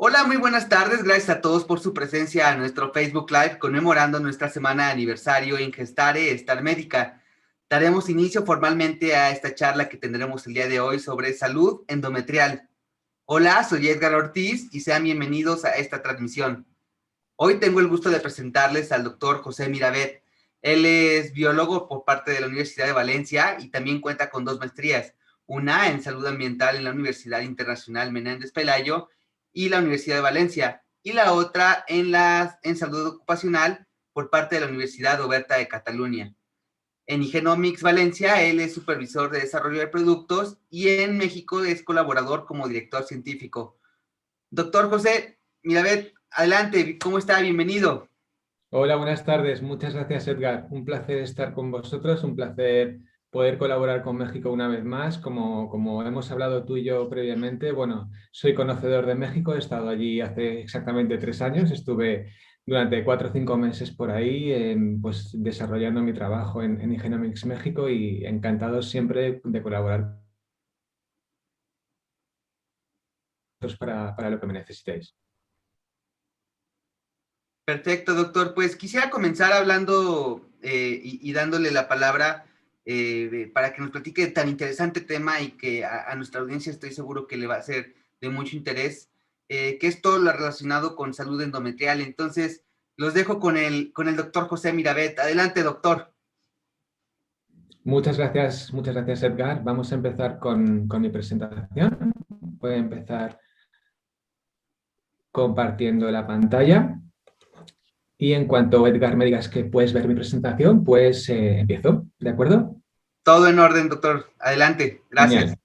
Hola, muy buenas tardes. Gracias a todos por su presencia a nuestro Facebook Live conmemorando nuestra semana de aniversario en Gestare Estar Médica. Daremos inicio formalmente a esta charla que tendremos el día de hoy sobre salud endometrial. Hola, soy Edgar Ortiz y sean bienvenidos a esta transmisión. Hoy tengo el gusto de presentarles al doctor José Miravet. Él es biólogo por parte de la Universidad de Valencia y también cuenta con 2 maestrías, una en salud ambiental en la Universidad Internacional Menéndez Pelayo y la Universidad de Valencia, y la otra en salud ocupacional por parte de la Universidad Oberta de Cataluña. En Igenomics Valencia, él es supervisor de desarrollo de productos y en México es colaborador como director científico. Doctor José Miravet, adelante, ¿cómo está? Bienvenido. Hola, buenas tardes. Muchas gracias, Edgar. Un placer estar con vosotros, un placer poder colaborar con México una vez más. Como hemos hablado tú y yo previamente, bueno, soy conocedor de México, he estado allí hace exactamente 3 años, estuve durante 4 o 5 meses por ahí, pues desarrollando mi trabajo en Igenomics México y encantado siempre de colaborar para lo que me necesitéis. Perfecto, doctor. Pues quisiera comenzar hablando y dándole la palabra para que nos platique tan interesante tema y que a nuestra audiencia estoy seguro que le va a ser de mucho interés, que es todo lo relacionado con salud endometrial. Entonces, los dejo con el doctor José Miravet. Adelante, doctor. Muchas gracias, Edgar. Vamos a empezar con mi presentación. Voy a empezar compartiendo la pantalla. Y en cuanto, Edgar, me digas que puedes ver mi presentación, pues empiezo, ¿de acuerdo? Todo en orden, doctor. Adelante. Gracias. Genial,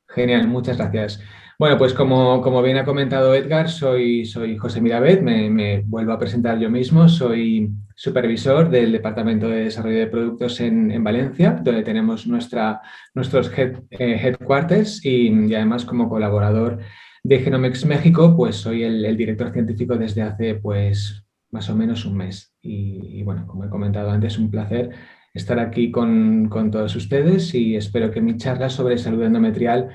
genial, muchas gracias. Bueno, pues como bien ha comentado Edgar, soy José Miravet, me vuelvo a presentar yo mismo, soy supervisor del Departamento de Desarrollo de Productos en Valencia, donde tenemos nuestros headquarters y además como colaborador de Genomics México, pues soy el director científico desde hace pues más o menos un mes. Y bueno, como he comentado antes, un placer estar aquí con todos ustedes y espero que mi charla sobre salud endometrial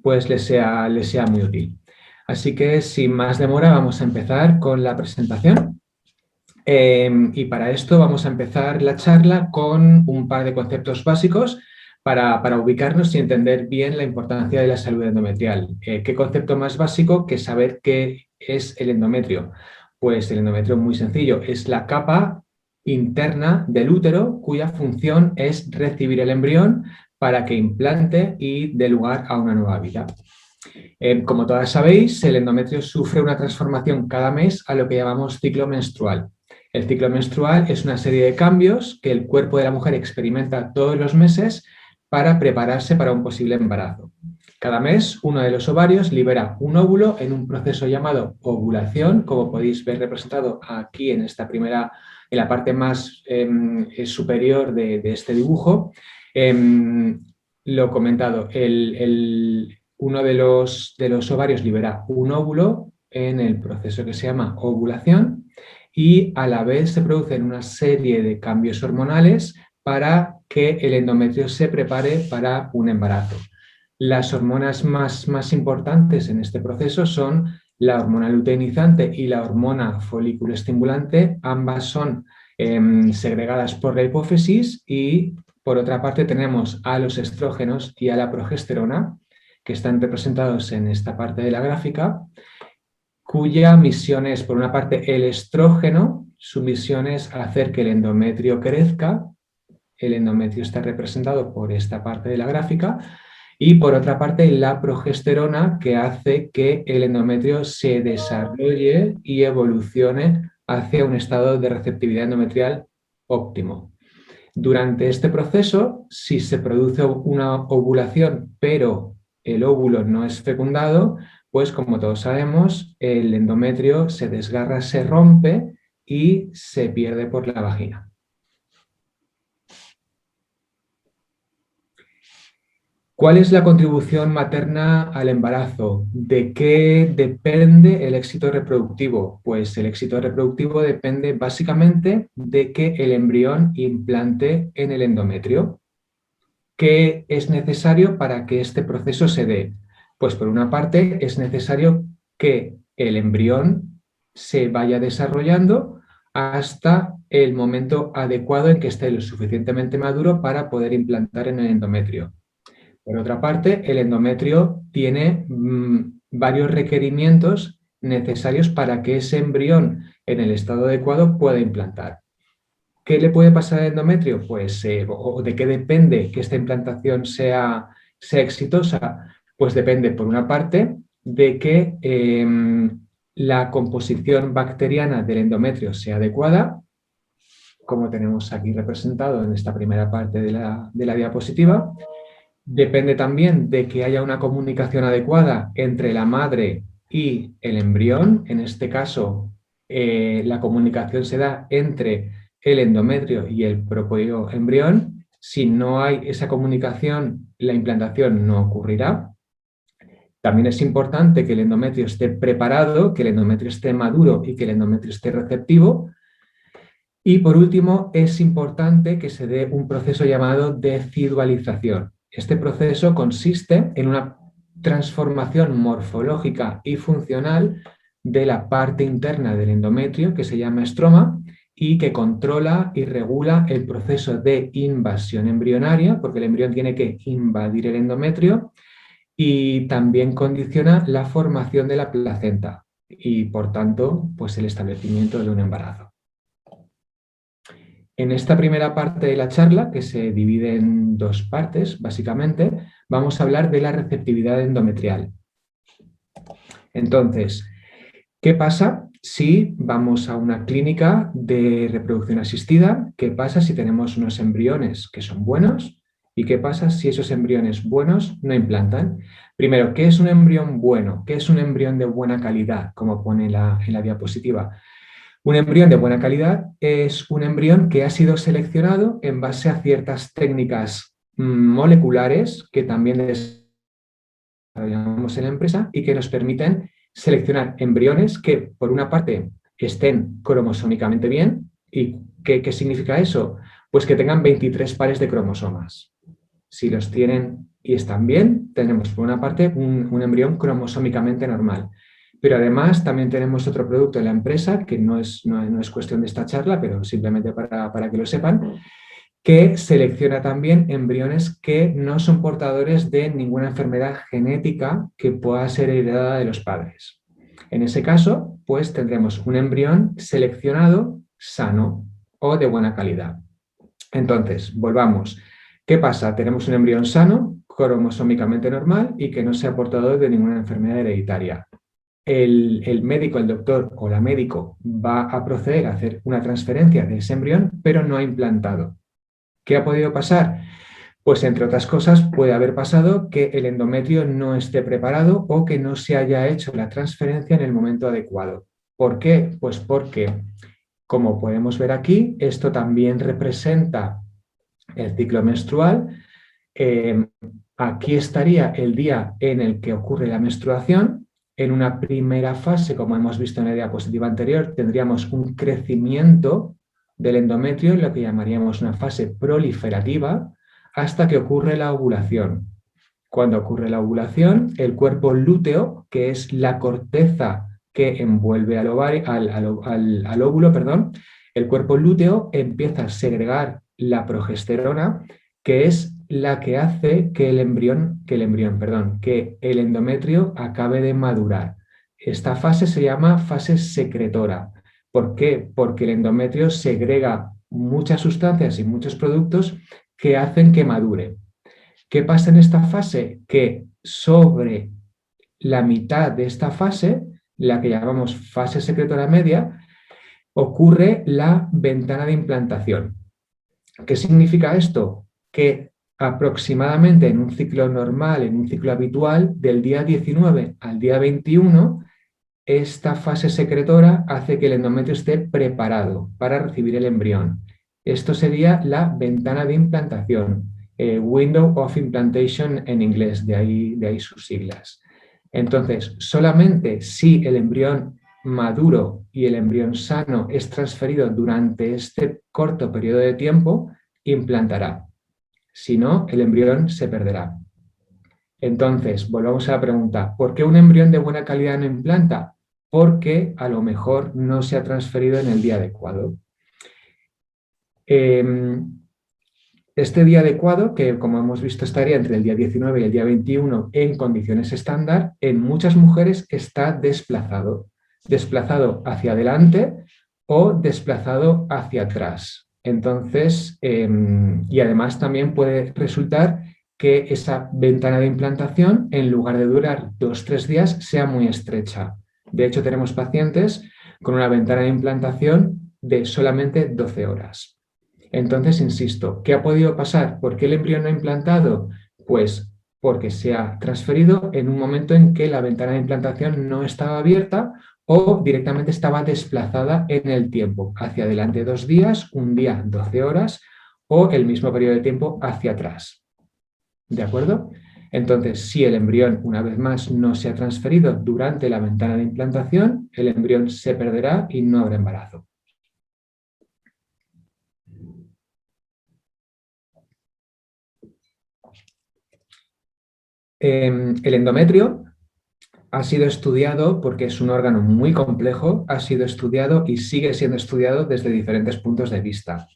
pues les sea muy útil. Así que sin más demora vamos a empezar con la presentación. Y para esto vamos a empezar la charla con un par de conceptos básicos para ubicarnos y entender bien la importancia de la salud endometrial. ¿Qué concepto más básico que saber qué es el endometrio? Pues el endometrio muy sencillo, es la capa interna del útero cuya función es recibir el embrión para que implante y dé lugar a una nueva vida. Como todas sabéis, el endometrio sufre una transformación cada mes a lo que llamamos ciclo menstrual. El ciclo menstrual es una serie de cambios que el cuerpo de la mujer experimenta todos los meses para prepararse para un posible embarazo. Cada mes, uno de los ovarios libera un óvulo en un proceso llamado ovulación, como podéis ver representado aquí en esta primera, en la parte más superior de este dibujo. Lo comentado, uno de los ovarios libera un óvulo en el proceso que se llama ovulación y a la vez se producen una serie de cambios hormonales para que el endometrio se prepare para un embarazo. Las hormonas más importantes en este proceso son la hormona luteinizante y la hormona folículo estimulante. Ambas son segregadas por la hipófisis y por otra parte tenemos a los estrógenos y a la progesterona, que están representados en esta parte de la gráfica, cuya misión es, por una parte, el estrógeno, su misión es hacer que el endometrio crezca. El endometrio está representado por esta parte de la gráfica. Y por otra parte, la progesterona, que hace que el endometrio se desarrolle y evolucione hacia un estado de receptividad endometrial óptimo. Durante este proceso, si se produce una ovulación, pero el óvulo no es fecundado, pues como todos sabemos, el endometrio se desgarra, se rompe y se pierde por la vagina. ¿Cuál es la contribución materna al embarazo? ¿De qué depende el éxito reproductivo? Pues el éxito reproductivo depende básicamente de que el embrión implante en el endometrio. ¿Qué es necesario para que este proceso se dé? Pues por una parte es necesario que el embrión se vaya desarrollando hasta el momento adecuado en que esté lo suficientemente maduro para poder implantar en el endometrio. Por otra parte, el endometrio tiene varios requerimientos necesarios para que ese embrión en el estado adecuado pueda implantar. ¿Qué le puede pasar al endometrio? Pues, o de qué depende que esta implantación sea exitosa. Pues depende, por una parte, de que la composición bacteriana del endometrio sea adecuada, como tenemos aquí representado en esta primera parte de la diapositiva. Depende también de que haya una comunicación adecuada entre la madre y el embrión. En este caso, la comunicación se da entre el endometrio y el propio embrión. Si no hay esa comunicación, la implantación no ocurrirá. También es importante que el endometrio esté preparado, que el endometrio esté maduro y que el endometrio esté receptivo. Y por último, es importante que se dé un proceso llamado decidualización. Este proceso consiste en una transformación morfológica y funcional de la parte interna del endometrio, que se llama estroma, y que controla y regula el proceso de invasión embrionaria, porque el embrión tiene que invadir el endometrio, y también condiciona la formación de la placenta y, por tanto, pues el establecimiento de un embarazo. En esta primera parte de la charla, que se divide en dos partes, básicamente, vamos a hablar de la receptividad endometrial. Entonces, ¿qué pasa si vamos a una clínica de reproducción asistida? ¿Qué pasa si tenemos unos embriones que son buenos? ¿Y qué pasa si esos embriones buenos no implantan? Primero, ¿qué es un embrión bueno? ¿Qué es un embrión de buena calidad? Como pone en la diapositiva. Un embrión de buena calidad es un embrión que ha sido seleccionado en base a ciertas técnicas moleculares que también desarrollamos en la empresa y que nos permiten seleccionar embriones que, por una parte, estén cromosómicamente bien. ¿Y qué significa eso? Pues que tengan 23 pares de cromosomas. Si los tienen y están bien, tenemos, por una parte, un embrión cromosómicamente normal. Pero además también tenemos otro producto en la empresa, que no es cuestión de esta charla, pero simplemente para que lo sepan, que selecciona también embriones que no son portadores de ninguna enfermedad genética que pueda ser heredada de los padres. En ese caso, pues tendremos un embrión seleccionado sano o de buena calidad. Entonces, volvamos. ¿Qué pasa? Tenemos un embrión sano, cromosómicamente normal y que no sea portador de ninguna enfermedad hereditaria. El médico, el doctor o la médico va a proceder a hacer una transferencia de ese embrión, pero no ha implantado. ¿Qué ha podido pasar? Pues, entre otras cosas, puede haber pasado que el endometrio no esté preparado o que no se haya hecho la transferencia en el momento adecuado. ¿Por qué? Pues porque, como podemos ver aquí, esto también representa el ciclo menstrual. Aquí estaría el día en el que ocurre la menstruación. En una primera fase, como hemos visto en la diapositiva anterior, tendríamos un crecimiento del endometrio en lo que llamaríamos una fase proliferativa hasta que ocurre la ovulación. Cuando ocurre la ovulación, el cuerpo lúteo, que es la corteza que envuelve al óvulo, el cuerpo lúteo empieza a segregar la progesterona, que es la que hace que el endometrio acabe de madurar. Esta fase se llama fase secretora. ¿Por qué? Porque el endometrio segrega muchas sustancias y muchos productos que hacen que madure. ¿Qué pasa en esta fase? Que sobre la mitad de esta fase, la que llamamos fase secretora media, ocurre la ventana de implantación. ¿Qué significa esto? Que aproximadamente en un ciclo normal, en un ciclo habitual, del día 19 al día 21, esta fase secretora hace que el endometrio esté preparado para recibir el embrión. Esto sería la ventana de implantación, Window of Implantation en inglés, de ahí sus siglas. Entonces, solamente si el embrión maduro y el embrión sano es transferido durante este corto periodo de tiempo, implantará. Si no, el embrión se perderá. Entonces, volvamos a la pregunta, ¿por qué un embrión de buena calidad no implanta? porque a lo mejor no se ha transferido en el día adecuado. Este día adecuado, que como hemos visto estaría entre el día 19 y el día 21 en condiciones estándar, en muchas mujeres está desplazado hacia adelante o desplazado hacia atrás. Entonces, y además también puede resultar que esa ventana de implantación, en lugar de durar 2-3 días, sea muy estrecha. De hecho, tenemos pacientes con una ventana de implantación de solamente 12 horas. Entonces, insisto, ¿qué ha podido pasar? ¿Por qué el embrión no ha implantado? Pues porque se ha transferido en un momento en que la ventana de implantación no estaba abierta o directamente estaba desplazada en el tiempo, hacia adelante 2 días, un día 12 horas o el mismo periodo de tiempo hacia atrás. ¿De acuerdo? Entonces, si el embrión, una vez más, no se ha transferido durante la ventana de implantación, el embrión se perderá y no habrá embarazo. El endometrio ha sido estudiado porque es un órgano muy complejo, ha sido estudiado y sigue siendo estudiado desde diferentes puntos de vista.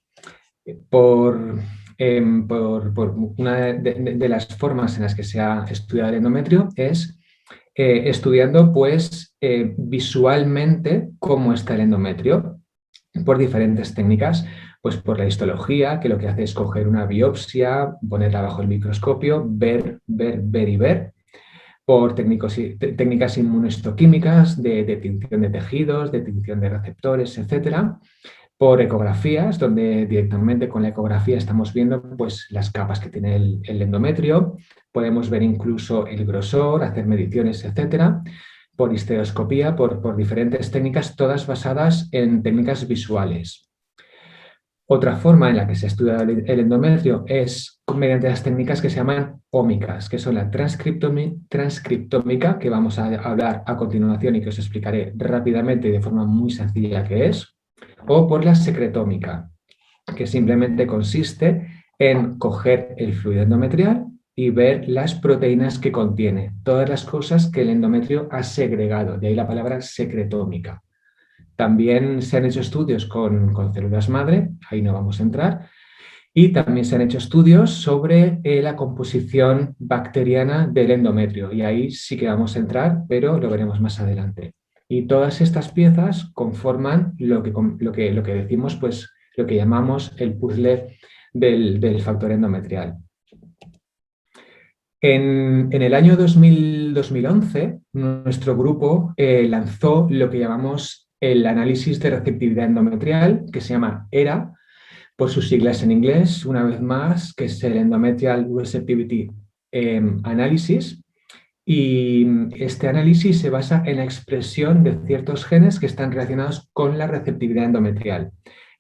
Por una de las formas en las que se ha estudiado el endometrio es estudiando pues, visualmente cómo está el endometrio por diferentes técnicas, pues por la histología, que lo que hace es coger una biopsia, ponerla bajo el microscopio, ver y ver, por técnicas inmunohistoquímicas de tinción de tejidos, de tinción de receptores, etcétera, por ecografías, donde directamente con la ecografía estamos viendo pues, las capas que tiene el endometrio, podemos ver incluso el grosor, hacer mediciones, etcétera, por histeroscopía, por diferentes técnicas, todas basadas en técnicas visuales. Otra forma en la que se estudia el endometrio es mediante las técnicas que se llaman ómicas, que son la transcriptómica, que vamos a hablar a continuación y que os explicaré rápidamente y de forma muy sencilla qué es, o por la secretómica, que simplemente consiste en coger el fluido endometrial y ver las proteínas que contiene, todas las cosas que el endometrio ha segregado, de ahí la palabra secretómica. También se han hecho estudios con células madre, ahí no vamos a entrar, y también se han hecho estudios sobre la composición bacteriana del endometrio, y ahí sí que vamos a entrar, pero lo veremos más adelante. Y todas estas piezas conforman lo que decimos, pues lo que llamamos el puzzle del factor endometrial. En el año 2011, nuestro grupo lanzó lo que llamamos el análisis de receptividad endometrial, que se llama ERA, por sus siglas en inglés, una vez más, que es el Endometrial Receptivity Analysis. Y este análisis se basa en la expresión de ciertos genes que están relacionados con la receptividad endometrial.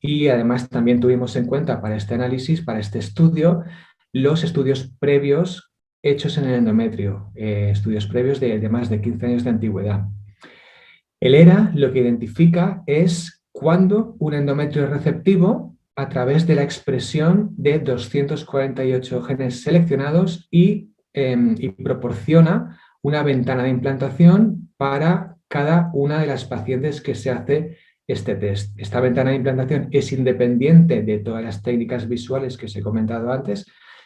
Y además también tuvimos en cuenta para este análisis, para este estudio, los estudios previos hechos en el endometrio, estudios previos de más de 15 años de antigüedad. El ERA lo que identifica es cuando un endometrio es receptivo a través de la expresión de 248 genes seleccionados y proporciona una ventana de implantación para cada una de las pacientes que se hace este test. Esta ventana de implantación es independiente de todas las técnicas visuales que os he comentado antes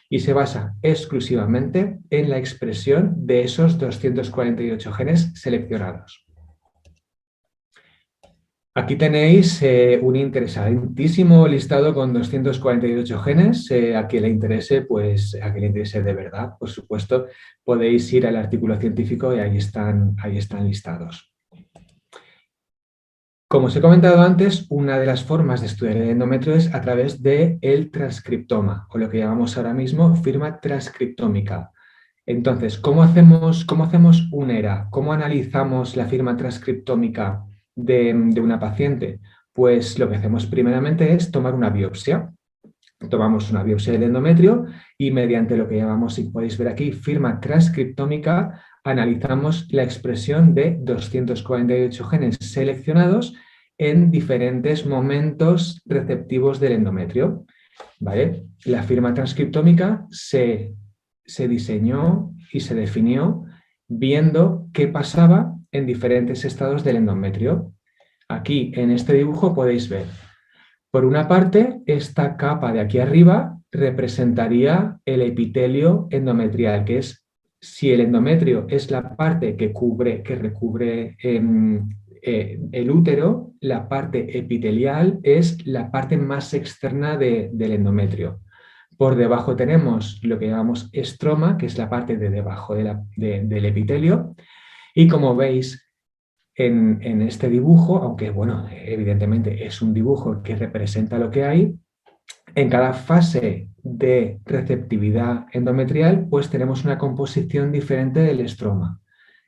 y se basa exclusivamente en la expresión de esos 248 genes seleccionados. Aquí tenéis un interesantísimo listado con 248 genes. A quien le interese, pues a quien le interese de verdad, por supuesto, podéis ir al artículo científico y ahí están listados. Como os he comentado antes, una de las formas de estudiar el endometrio es a través del transcriptoma, o lo que llamamos ahora mismo firma transcriptómica. Entonces, ¿cómo hacemos un ERA? ¿Cómo analizamos la firma transcriptómica de una paciente? Pues lo que hacemos primeramente es tomar una biopsia. Tomamos una biopsia del endometrio y mediante lo que llamamos, si podéis ver aquí, firma transcriptómica, analizamos la expresión de 248 genes seleccionados en diferentes momentos receptivos del endometrio. ¿Vale? La firma transcriptómica se diseñó y se definió viendo qué pasaba en diferentes estados del endometrio. Aquí en este dibujo podéis ver, por una parte, esta capa de aquí arriba representaría el epitelio endometrial, que es, si el endometrio es la parte que recubre el útero, la parte epitelial es la parte más externa del endometrio. Por debajo tenemos lo que llamamos estroma, que es la parte de debajo del epitelio, y como veis en este dibujo, aunque bueno, evidentemente es un dibujo que representa lo que hay, en cada fase de receptividad endometrial, pues tenemos una composición diferente del estroma.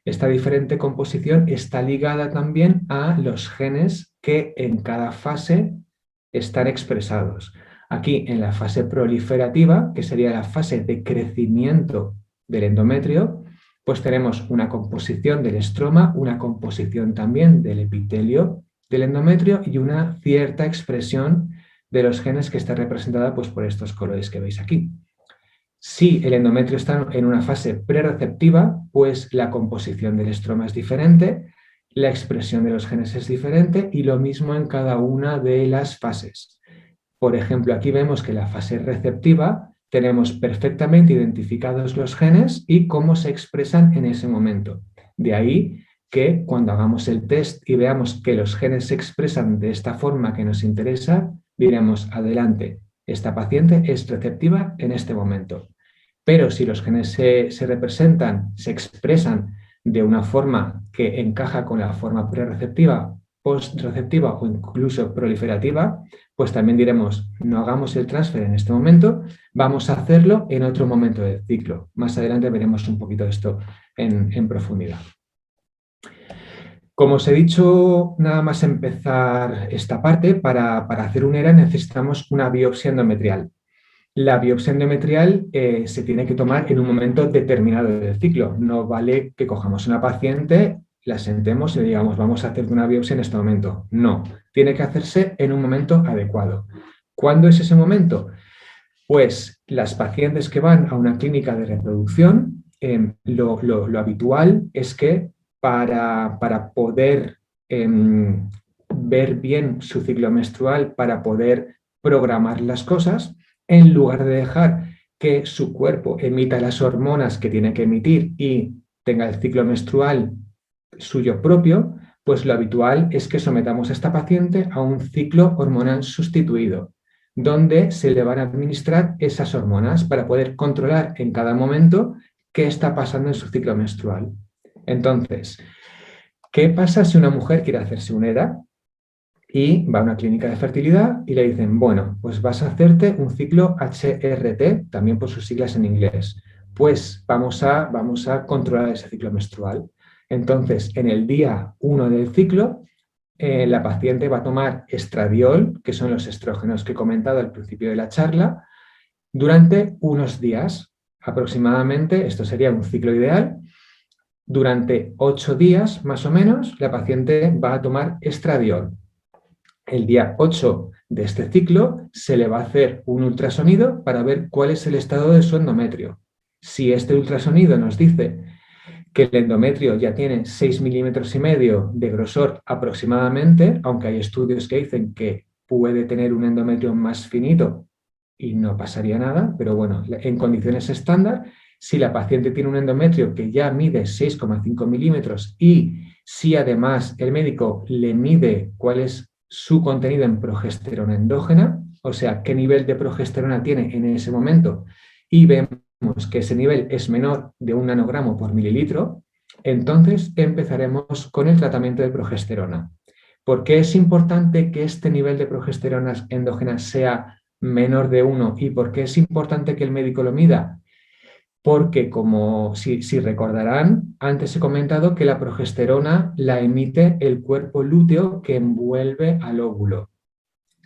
Esta diferente composición está ligada también a los genes que en cada fase están expresados. Aquí en la fase proliferativa, que sería la fase de crecimiento del endometrio, pues tenemos una composición del estroma, una composición también del epitelio del endometrio y una cierta expresión de los genes que está representada pues, por estos colores que veis aquí. Si el endometrio está en una fase prereceptiva, pues la composición del estroma es diferente, la expresión de los genes es diferente y lo mismo en cada una de las fases. Por ejemplo, aquí vemos que en la fase receptiva tenemos perfectamente identificados los genes y cómo se expresan en ese momento. De ahí que cuando hagamos el test y veamos que los genes se expresan de esta forma que nos interesa, diremos, adelante, esta paciente es receptiva en este momento. Pero si los genes se representan, se expresan de una forma que encaja con la forma prereceptiva, postreceptiva o incluso proliferativa, pues también diremos, no hagamos el transfer en este momento, vamos a hacerlo en otro momento del ciclo. Más adelante veremos un poquito de esto en profundidad. Como os he dicho, nada más empezar esta parte, para hacer un ERA necesitamos una biopsia endometrial. La biopsia endometrial se tiene que tomar en un momento determinado del ciclo. No vale que cojamos una paciente, la sentemos y le digamos vamos a hacer una biopsia en este momento. No, tiene que hacerse en un momento adecuado. ¿Cuándo es ese momento? Pues las pacientes que van a una clínica de reproducción, lo habitual es que para poder ver bien su ciclo menstrual, para poder programar las cosas, en lugar de dejar que su cuerpo emita las hormonas que tiene que emitir y tenga el ciclo menstrual suyo propio, pues lo habitual es que sometamos a esta paciente a un ciclo hormonal sustituido, donde se le van a administrar esas hormonas para poder controlar en cada momento qué está pasando en su ciclo menstrual. Entonces, ¿qué pasa si una mujer quiere hacerse un ERA y va a una clínica de fertilidad y le dicen, bueno, pues vas a hacerte un ciclo HRT, también por sus siglas en inglés? Pues vamos a controlar ese ciclo menstrual. Entonces, en el día 1 del ciclo, la paciente va a tomar estradiol, que son los estrógenos que he comentado al principio de la charla, durante unos días aproximadamente. Esto sería un ciclo ideal. Durante 8 días, más o menos, la paciente va a tomar estradiol. El día 8 de este ciclo se le va a hacer un ultrasonido para ver cuál es el estado de su endometrio. Si este ultrasonido nos dice que el endometrio ya tiene 6,5 milímetros de grosor aproximadamente, aunque hay estudios que dicen que puede tener un endometrio más finito y no pasaría nada, pero bueno, en condiciones estándar, si la paciente tiene un endometrio que ya mide 6,5 milímetros y si además el médico le mide cuál es su contenido en progesterona endógena, o sea, qué nivel de progesterona tiene en ese momento, y vemos que ese nivel es menor de 1 nanogramo por mililitro, entonces empezaremos con el tratamiento de progesterona. ¿Por qué es importante que este nivel de progesterona endógena sea menor de 1 y por qué es importante que el médico lo mida? Porque, como si recordarán, antes he comentado que la progesterona la emite el cuerpo lúteo que envuelve al óvulo.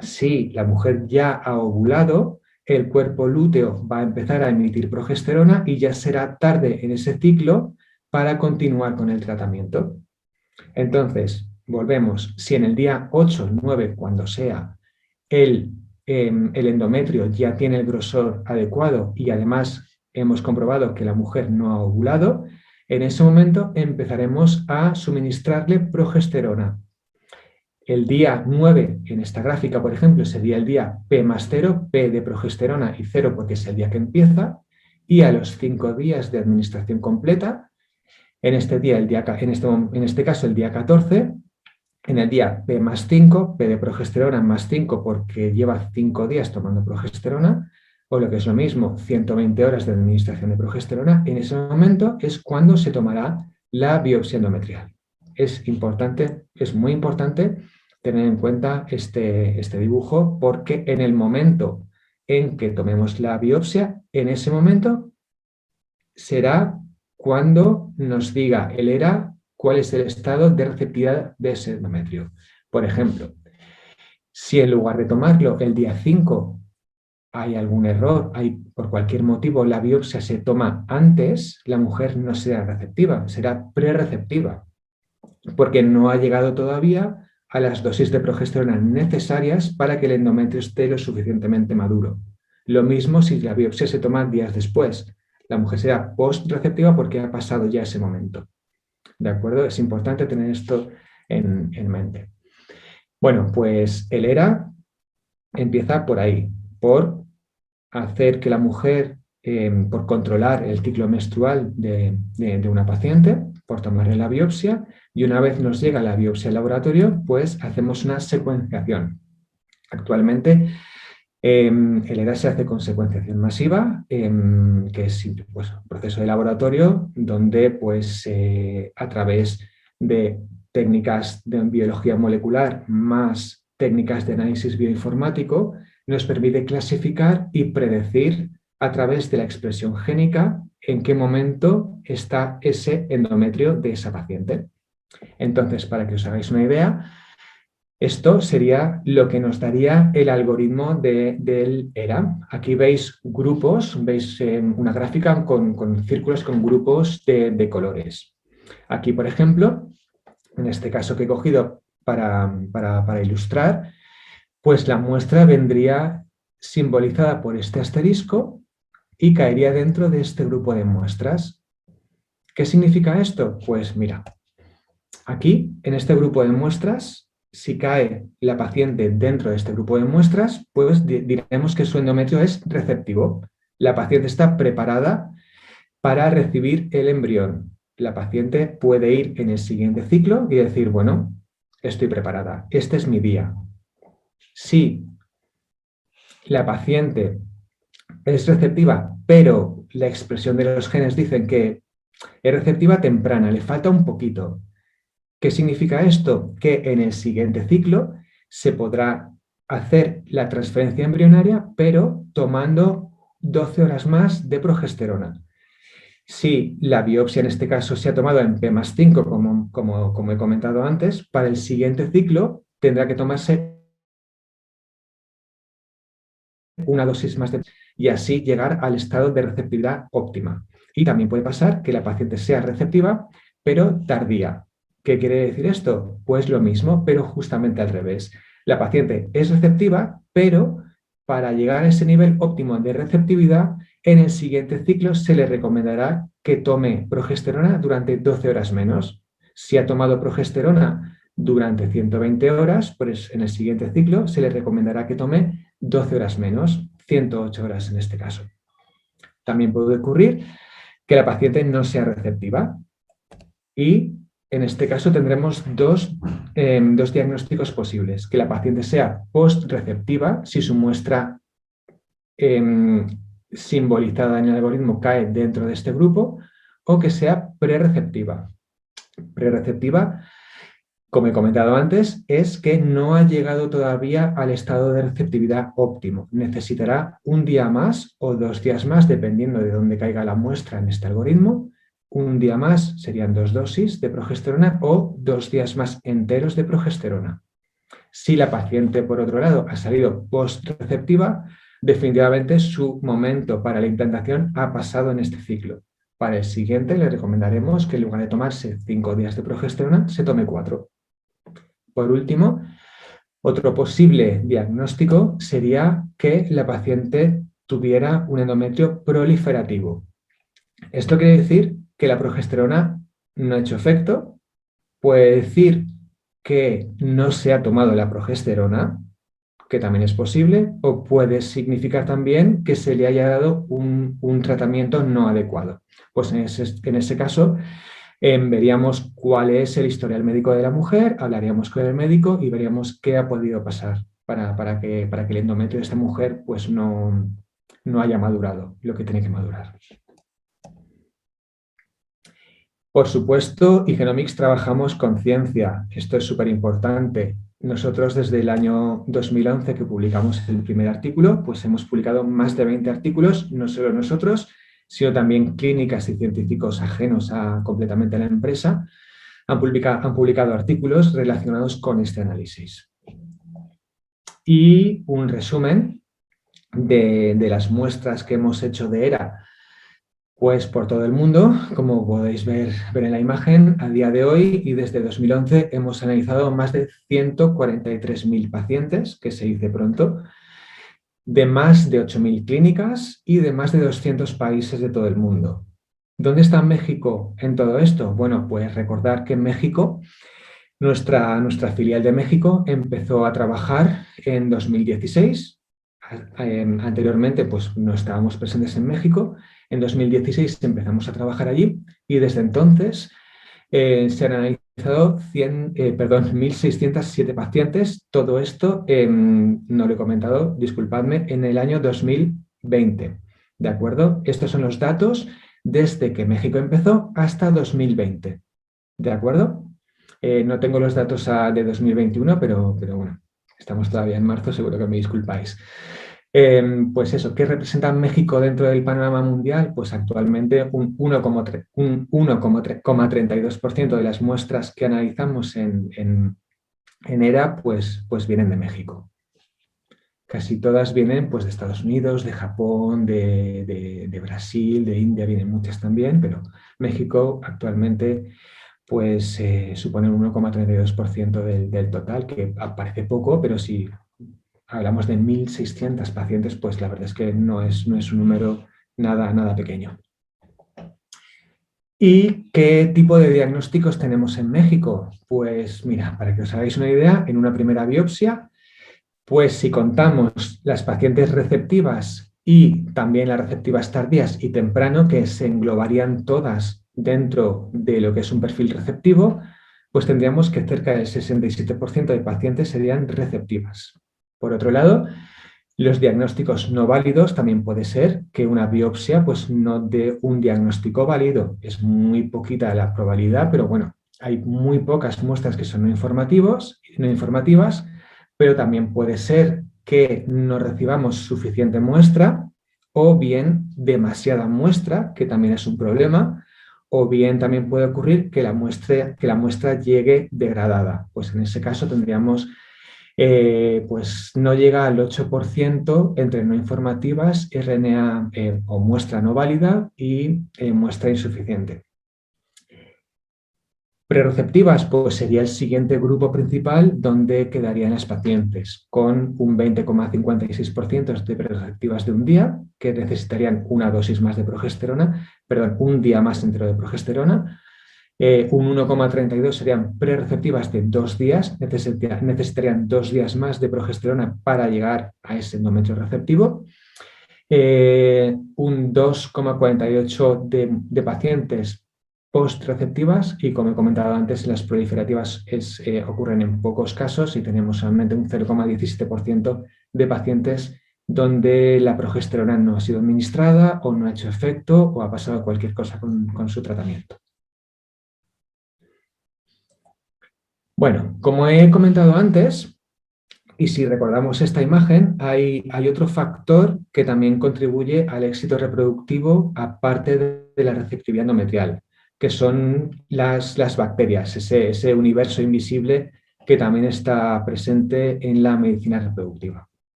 Si la mujer ya ha ovulado, el cuerpo lúteo va a empezar a emitir progesterona y ya será tarde en ese ciclo para continuar con el tratamiento. Entonces, volvemos. Si en el día 8, 9, cuando sea, el endometrio ya tiene el grosor adecuado y además hemos comprobado que la mujer no ha ovulado, En ese momento empezaremos a suministrarle progesterona. El día 9 en esta gráfica, por ejemplo, sería el día P más 0, P de progesterona y 0 porque es el día que empieza, y a los 5 días de administración completa, en este caso el día 14, en el día P más 5, P de progesterona más 5 porque lleva 5 días tomando progesterona, o lo que es lo mismo, 120 horas de administración de progesterona, en ese momento es cuando se tomará la biopsia endometrial. Es importante, es muy importante tener en cuenta este dibujo porque en el momento en que tomemos la biopsia, en ese momento será cuando nos diga el ERA cuál es el estado de receptividad de ese endometrio. Por ejemplo, si en lugar de tomarlo el día 5 hay algún error, por cualquier motivo la biopsia se toma antes, la mujer no será receptiva, será prereceptiva, porque no ha llegado todavía a las dosis de progesterona necesarias para que el endometrio esté lo suficientemente maduro. Lo mismo si la biopsia se toma días después. La mujer será post-receptiva porque ha pasado ya ese momento. ¿De acuerdo? Es importante tener esto en mente. Bueno, pues el ERA empieza por ahí, por hacer que la mujer, por controlar el ciclo menstrual de una paciente, por tomarle la biopsia, y una vez nos llega la biopsia al laboratorio, pues hacemos una secuenciación. Actualmente el ERA se hace con secuenciación masiva, que es pues, un proceso de laboratorio donde pues, a través de técnicas de biología molecular más técnicas de análisis bioinformático nos permite clasificar y predecir a través de la expresión génica en qué momento está ese endometrio de esa paciente. Entonces, para que os hagáis una idea, esto sería lo que nos daría el algoritmo del ERA. Aquí veis grupos, veis una gráfica con círculos con grupos de colores. Aquí, por ejemplo, en este caso que he cogido para ilustrar, pues la muestra vendría simbolizada por este asterisco y caería dentro de este grupo de muestras. ¿Qué significa esto? Pues mira, aquí en este grupo de muestras, si cae la paciente dentro de este grupo de muestras, pues diremos que su endometrio es receptivo. La paciente está preparada para recibir el embrión. La paciente puede ir en el siguiente ciclo y decir, bueno, estoy preparada, este es mi día. Si la paciente es receptiva, pero la expresión de los genes dicen que es receptiva temprana, le falta un poquito. ¿Qué significa esto? Que en el siguiente ciclo se podrá hacer la transferencia embrionaria, pero tomando 12 horas más de progesterona. Si la biopsia en este caso se ha tomado en P más 5, como he comentado antes, para el siguiente ciclo tendrá que tomarse una dosis más y así llegar al estado de receptividad óptima. Y también puede pasar que la paciente sea receptiva, pero tardía. ¿Qué quiere decir esto? Pues lo mismo, pero justamente al revés. La paciente es receptiva, pero para llegar a ese nivel óptimo de receptividad, en el siguiente ciclo se le recomendará que tome progesterona durante 12 horas menos. Si ha tomado progesterona durante 120 horas, pues en el siguiente ciclo se le recomendará que tome 12 horas menos, 108 horas en este caso. También puede ocurrir que la paciente no sea receptiva y en este caso tendremos dos diagnósticos posibles. Que la paciente sea post-receptiva si su muestra simbolizada en el algoritmo cae dentro de este grupo, o que sea prereceptiva. Prereceptiva, como he comentado antes, es que no ha llegado todavía al estado de receptividad óptimo. Necesitará un día más o 2 días más, dependiendo de dónde caiga la muestra en este algoritmo. Un día más serían 2 dosis de progesterona o 2 días más enteros de progesterona. Si la paciente, por otro lado, ha salido post-receptiva, definitivamente su momento para la implantación ha pasado en este ciclo. Para el siguiente le recomendaremos que en lugar de tomarse 5 días de progesterona, se tome 4. Por último, otro posible diagnóstico sería que la paciente tuviera un endometrio proliferativo. Esto quiere decir que la progesterona no ha hecho efecto, puede decir que no se ha tomado la progesterona, que también es posible, o puede significar también que se le haya dado un tratamiento no adecuado. Pues en ese caso veríamos cuál es el historial médico de la mujer, hablaríamos con el médico y veríamos qué ha podido pasar para que el endometrio de esta mujer pues no haya madurado lo que tiene que madurar. Por supuesto, Igenomix trabajamos con ciencia. Esto es súper importante. Nosotros desde el año 2011 que publicamos el primer artículo, pues hemos publicado más de 20 artículos, no solo nosotros, sino también clínicas y científicos ajenos completamente a la empresa, han publicado artículos relacionados con este análisis. Y un resumen de las muestras que hemos hecho de ERA, pues por todo el mundo, como podéis ver en la imagen, a día de hoy y desde 2011 hemos analizado más de 143.000 pacientes, que se dice pronto, de más de 8.000 clínicas y de más de 200 países de todo el mundo. ¿Dónde está México en todo esto? Bueno, pues recordar que en México, nuestra filial de México empezó a trabajar en 2016. Anteriormente, pues no estábamos presentes en México. En 2016 empezamos a trabajar allí y desde entonces se han analizado 1.607 pacientes. Todo esto, no lo he comentado, disculpadme, en el año 2020. ¿De acuerdo? Estos son los datos desde que México empezó hasta 2020. ¿De acuerdo? No tengo los datos de 2021, pero bueno, estamos todavía en marzo, seguro que me disculpáis. Pues eso, ¿qué representa México dentro del panorama mundial? Pues actualmente un 1,32% de las muestras que analizamos en ERA pues vienen de México. Casi todas vienen pues, de Estados Unidos, de Japón, de Brasil, de India, vienen muchas también, pero México actualmente pues, supone un 1,32% del total, que parece poco, pero si hablamos de 1.600 pacientes, pues la verdad es que no es un número nada pequeño. ¿Y qué tipo de diagnósticos tenemos en México? Pues mira, para que os hagáis una idea, en una primera biopsia, pues si contamos las pacientes receptivas y también las receptivas tardías y temprano, que se englobarían todas dentro de lo que es un perfil receptivo, pues tendríamos que cerca del 67% de pacientes serían receptivas. Por otro lado, los diagnósticos no válidos también puede ser que una biopsia pues no dé un diagnóstico válido. Es muy poquita la probabilidad, pero bueno, hay muy pocas muestras que son no informativas, pero también puede ser que no recibamos suficiente muestra o bien demasiada muestra, que también es un problema, o bien también puede ocurrir que la muestra llegue degradada. Pues en ese caso tendríamos, pues no llega al 8% entre no informativas, RNA o muestra no válida y muestra insuficiente. Prereceptivas, pues sería el siguiente grupo principal donde quedarían las pacientes, con un 20,56% de prereceptivas de un día, que necesitarían una dosis más de progesterona, perdón, un día más entero de progesterona. Un 1,32 serían prereceptivas de 2 días, necesitarían 2 días más de progesterona para llegar a ese endometrio receptivo. Un 2,48 de pacientes postreceptivas y, como he comentado antes, las proliferativas ocurren en pocos casos y tenemos solamente un 0,17% de pacientes donde la progesterona no ha sido administrada o no ha hecho efecto o ha pasado cualquier cosa con su tratamiento. Bueno, como he comentado antes, y si recordamos esta imagen, hay otro factor que también contribuye al éxito reproductivo aparte de la receptividad endometrial, que son las bacterias, ese universo invisible que también está presente en la medicina reproductiva.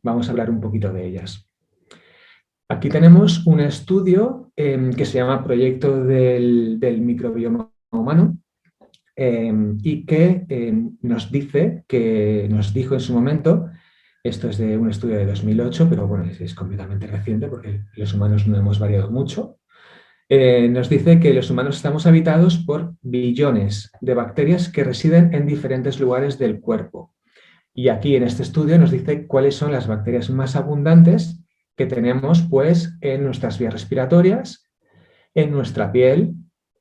Vamos a hablar un poquito de ellas. Aquí tenemos un estudio que se llama Proyecto del Microbioma Humano y que nos dijo en su momento, esto es de un estudio de 2008, pero bueno, es completamente reciente porque los humanos no hemos variado mucho. nos dice que los humanos estamos habitados por billones de bacterias que residen en diferentes lugares del cuerpo. Y aquí en este estudio nos dice cuáles son las bacterias más abundantes que tenemos pues, en nuestras vías respiratorias, en nuestra piel,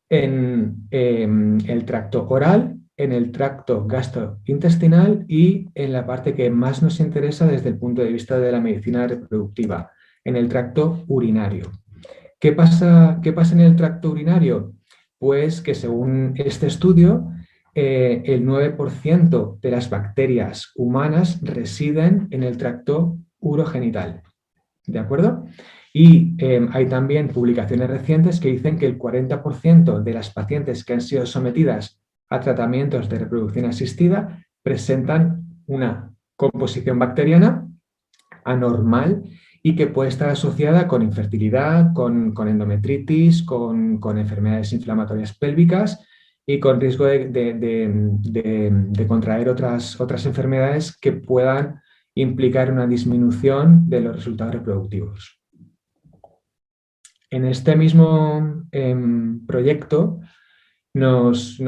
en el tracto oral, en el tracto gastrointestinal y en la parte que más nos interesa desde el punto de vista de la medicina reproductiva, en el tracto urinario. ¿Qué pasa en el tracto urinario? Pues que según este estudio, el 9% de las bacterias humanas residen en el tracto urogenital. ¿De acuerdo? Y hay también publicaciones recientes que dicen que el 40% de las pacientes que han sido sometidas a tratamientos de reproducción asistida presentan una composición bacteriana anormal y que puede estar asociada con infertilidad, con endometritis, con enfermedades inflamatorias pélvicas y con riesgo de contraer otras enfermedades que puedan implicar una disminución de los resultados reproductivos. En este mismo proyecto nos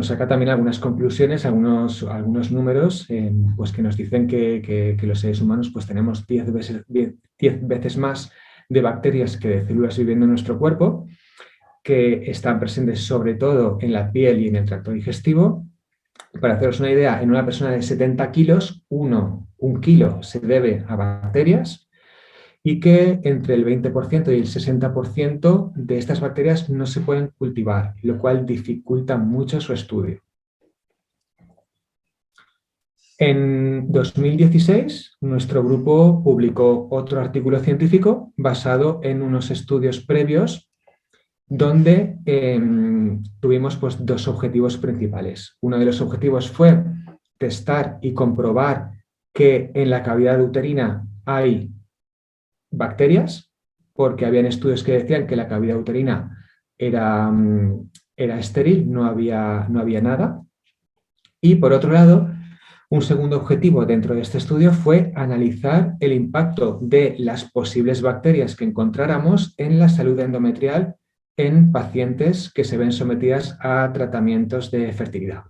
saca también algunas conclusiones, algunos números pues que nos dicen que los seres humanos pues tenemos 10 veces más de bacterias que de células viviendo en nuestro cuerpo, que están presentes sobre todo en la piel y en el tracto digestivo. Para haceros una idea, en una persona de 70 kilos, un kilo se debe a bacterias, y que entre el 20% y el 60% de estas bacterias no se pueden cultivar, lo cual dificulta mucho su estudio. En 2016, nuestro grupo publicó otro artículo científico basado en unos estudios previos donde tuvimos pues, dos objetivos principales. Uno de los objetivos fue testar y comprobar que en la cavidad uterina hay bacterias, porque habían estudios que decían que la cavidad uterina era estéril, no había nada. Y por otro lado, un segundo objetivo dentro de este estudio fue analizar el impacto de las posibles bacterias que encontráramos en la salud endometrial en pacientes que se ven sometidas a tratamientos de fertilidad.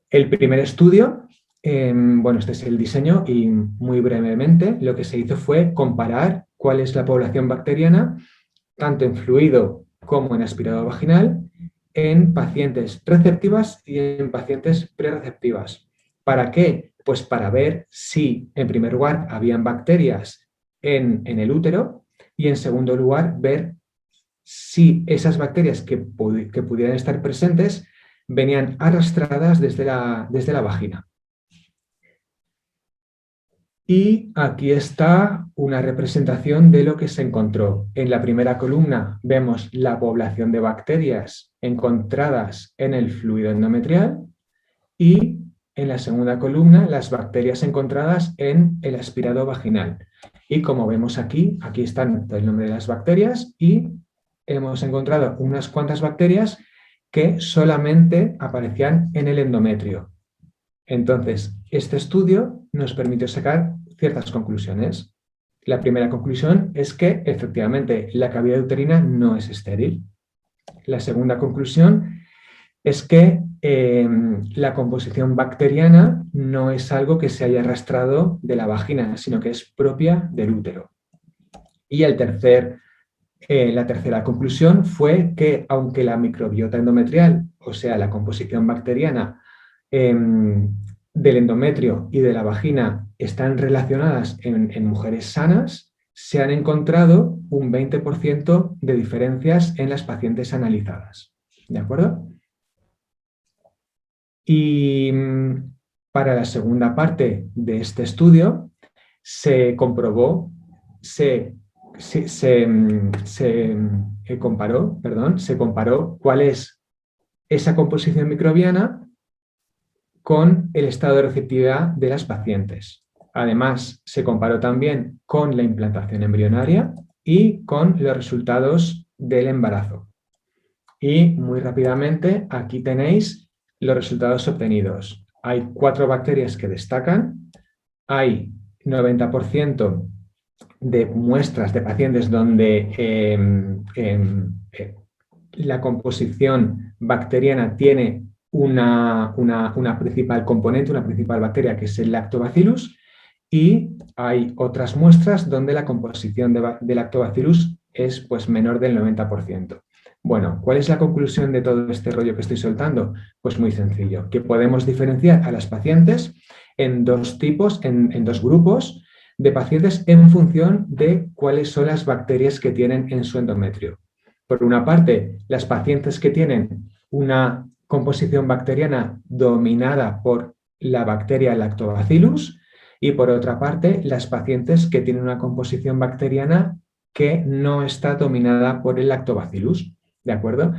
El primer estudio, bueno, este es el diseño y muy brevemente lo que se hizo fue comparar cuál es la población bacteriana, tanto en fluido como en aspirado vaginal, en pacientes receptivas y en pacientes prerreceptivas. ¿Para qué? Pues para ver si, en primer lugar, habían bacterias en el útero y, en segundo lugar, ver si esas bacterias que pudieran estar presentes venían arrastradas desde la vagina. Y aquí está una representación de lo que se encontró. En la primera columna vemos la población de bacterias encontradas en el fluido endometrial y en la segunda columna las bacterias encontradas en el aspirado vaginal. Y como vemos aquí están el nombre de las bacterias y hemos encontrado unas cuantas bacterias que solamente aparecían en el endometrio. Entonces, este estudio nos permitió sacar ciertas conclusiones. La primera conclusión es que, efectivamente, la cavidad uterina no es estéril. La segunda conclusión es que la composición bacteriana no es algo que se haya arrastrado de la vagina, sino que es propia del útero. Y la tercera conclusión fue que, aunque la microbiota endometrial, o sea, la composición bacteriana del endometrio y de la vagina están relacionadas en mujeres sanas, se han encontrado un 20% de diferencias en las pacientes analizadas. ¿De acuerdo? Y para la segunda parte de este estudio se comprobó, se comparó cuál es esa composición microbiana con el estado de receptividad de las pacientes. Además, se comparó también con la implantación embrionaria y con los resultados del embarazo. Y muy rápidamente, aquí tenéis los resultados obtenidos. Hay 4 bacterias que destacan, hay 90% de muestras de pacientes donde la composición bacteriana tiene una principal componente, una principal bacteria, que es el Lactobacillus, y hay otras muestras donde la composición de Lactobacillus es pues, menor del 90%. Bueno, ¿cuál es la conclusión de todo este rollo que estoy soltando? Pues muy sencillo, que podemos diferenciar a las pacientes en dos tipos, en dos grupos de pacientes en función de cuáles son las bacterias que tienen en su endometrio. Por una parte, las pacientes que tienen una composición bacteriana dominada por la bacteria Lactobacillus, y por otra parte, las pacientes que tienen una composición bacteriana que no está dominada por el Lactobacillus, ¿de acuerdo?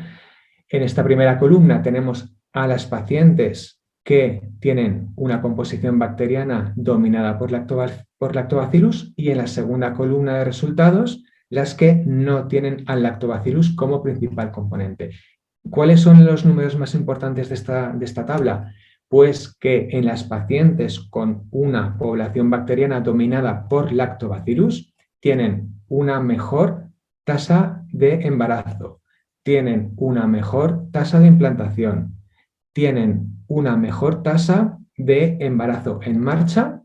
En esta primera columna tenemos a las pacientes que tienen una composición bacteriana dominada por Lactobacillus, y en la segunda columna de resultados las que no tienen al Lactobacillus como principal componente. ¿Cuáles son los números más importantes de esta tabla? Pues que en las pacientes con una población bacteriana dominada por Lactobacillus tienen una mejor tasa de embarazo, tienen una mejor tasa de implantación, tienen una mejor tasa de embarazo en marcha,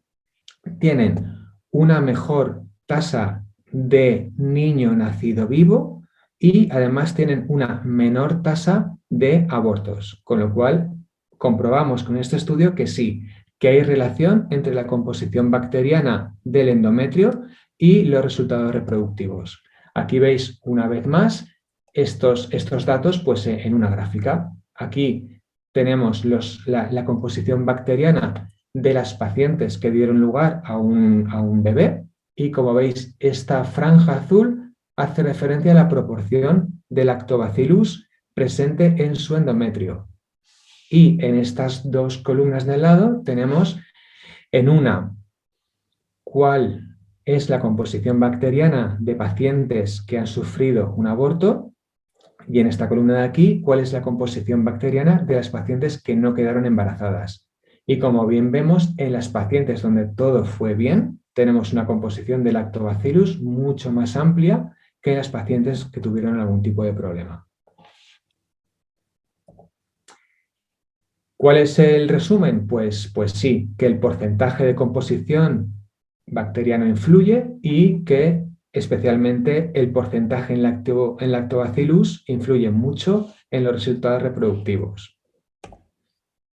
tienen una mejor tasa de niño nacido vivo y además tienen una menor tasa de abortos, con lo cual comprobamos con este estudio que sí, que hay relación entre la composición bacteriana del endometrio y los resultados reproductivos. Aquí veis una vez más estos datos pues, en una gráfica. Aquí tenemos la composición bacteriana de las pacientes que dieron lugar a un bebé, y como veis esta franja azul hace referencia a la proporción de Lactobacillus presente en su endometrio. Y en estas dos columnas de al lado tenemos en una cuál es la composición bacteriana de pacientes que han sufrido un aborto, y en esta columna de aquí cuál es la composición bacteriana de las pacientes que no quedaron embarazadas. Y como bien vemos, en las pacientes donde todo fue bien, tenemos una composición de Lactobacillus mucho más amplia que en las pacientes que tuvieron algún tipo de problema. ¿Cuál es el resumen? Pues sí, que el porcentaje de composición bacteriana influye, y que especialmente el porcentaje en Lactobacillus influye mucho en los resultados reproductivos.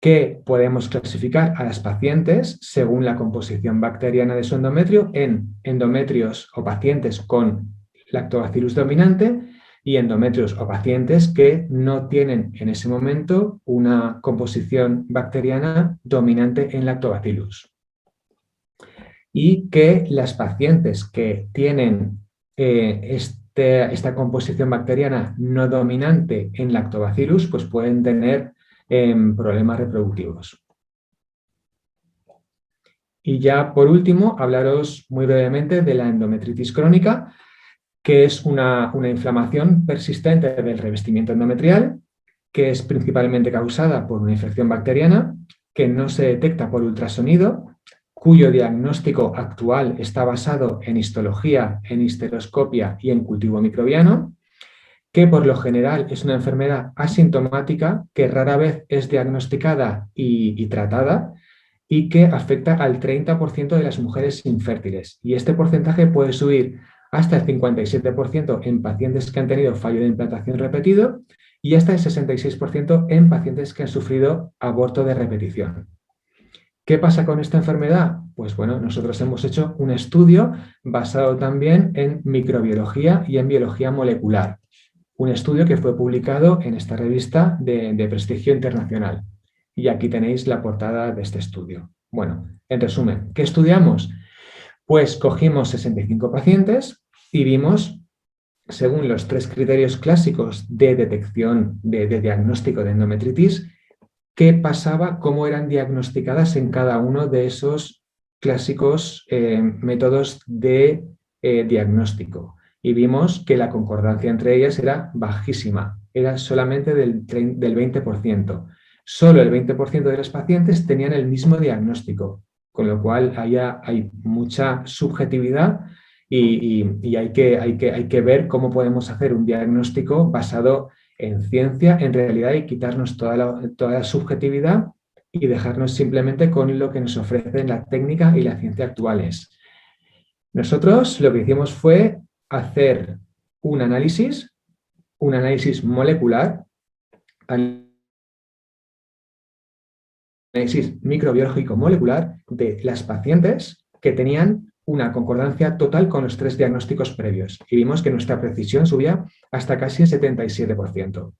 Que podemos clasificar a las pacientes según la composición bacteriana de su endometrio en endometrios o pacientes con Lactobacillus dominante y endometrios o pacientes que no tienen en ese momento una composición bacteriana dominante en Lactobacillus. Y que las pacientes que tienen esta composición bacteriana no dominante en Lactobacillus pues pueden tener problemas reproductivos. Y ya por último, hablaros muy brevemente de la endometritis crónica, que es una inflamación persistente del revestimiento endometrial, que es principalmente causada por una infección bacteriana, que no se detecta por ultrasonido, cuyo diagnóstico actual está basado en histología, en histeroscopia y en cultivo microbiano, que por lo general es una enfermedad asintomática que rara vez es diagnosticada y tratada, y que afecta al 30% de las mujeres infértiles. Y este porcentaje puede subir hasta el 57% en pacientes que han tenido fallo de implantación repetido y hasta el 66% en pacientes que han sufrido aborto de repetición. ¿Qué pasa con esta enfermedad? Pues bueno, nosotros hemos hecho un estudio basado también en microbiología y en biología molecular. Un estudio que fue publicado en esta revista de prestigio internacional. Y aquí tenéis la portada de este estudio. Bueno, en resumen, ¿qué estudiamos? Pues cogimos 65 pacientes y vimos, según los 3 criterios clásicos de detección, de diagnóstico de endometritis, qué pasaba, cómo eran diagnosticadas en cada uno de esos clásicos métodos de diagnóstico. Y vimos que la concordancia entre ellas era bajísima, era solamente del 20%. Solo el 20% de los pacientes tenían el mismo diagnóstico, con lo cual hay mucha subjetividad y hay que ver cómo podemos hacer un diagnóstico basado en ciencia, en realidad, y quitarnos toda la subjetividad y dejarnos simplemente con lo que nos ofrecen la técnica y la ciencia actuales. Nosotros lo que hicimos fue hacer un análisis molecular, análisis microbiológico molecular de las pacientes que tenían una concordancia total con los 3 diagnósticos previos. Y vimos que nuestra precisión subía hasta casi el 77%.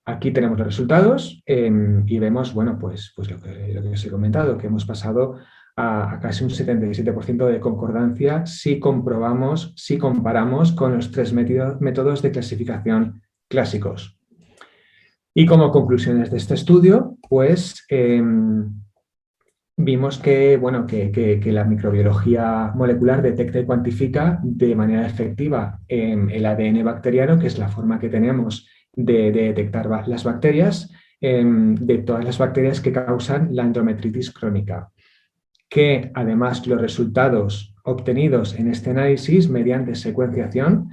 Aquí tenemos los resultados y vemos, bueno, pues lo que os he comentado, que hemos pasado a casi un 77% de concordancia si comparamos con los 3 métodos de clasificación clásicos. Y como conclusiones de este estudio, pues vimos que la microbiología molecular detecta y cuantifica de manera efectiva el ADN bacteriano, que es la forma que tenemos de detectar las bacterias, de todas las bacterias que causan la endometritis crónica. Que además los resultados obtenidos en este análisis mediante secuenciación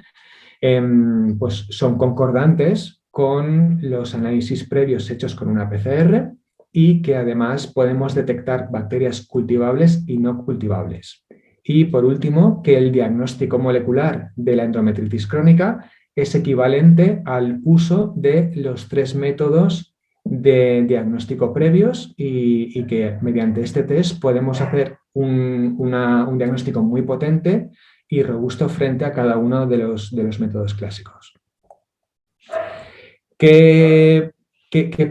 pues son concordantes con los análisis previos hechos con una PCR y que además podemos detectar bacterias cultivables y no cultivables. Y por último, que el diagnóstico molecular de la endometritis crónica es equivalente al uso de los 3 métodos de diagnóstico previos y que mediante este test podemos hacer un diagnóstico muy potente y robusto frente a cada uno de los métodos clásicos. ¿Qué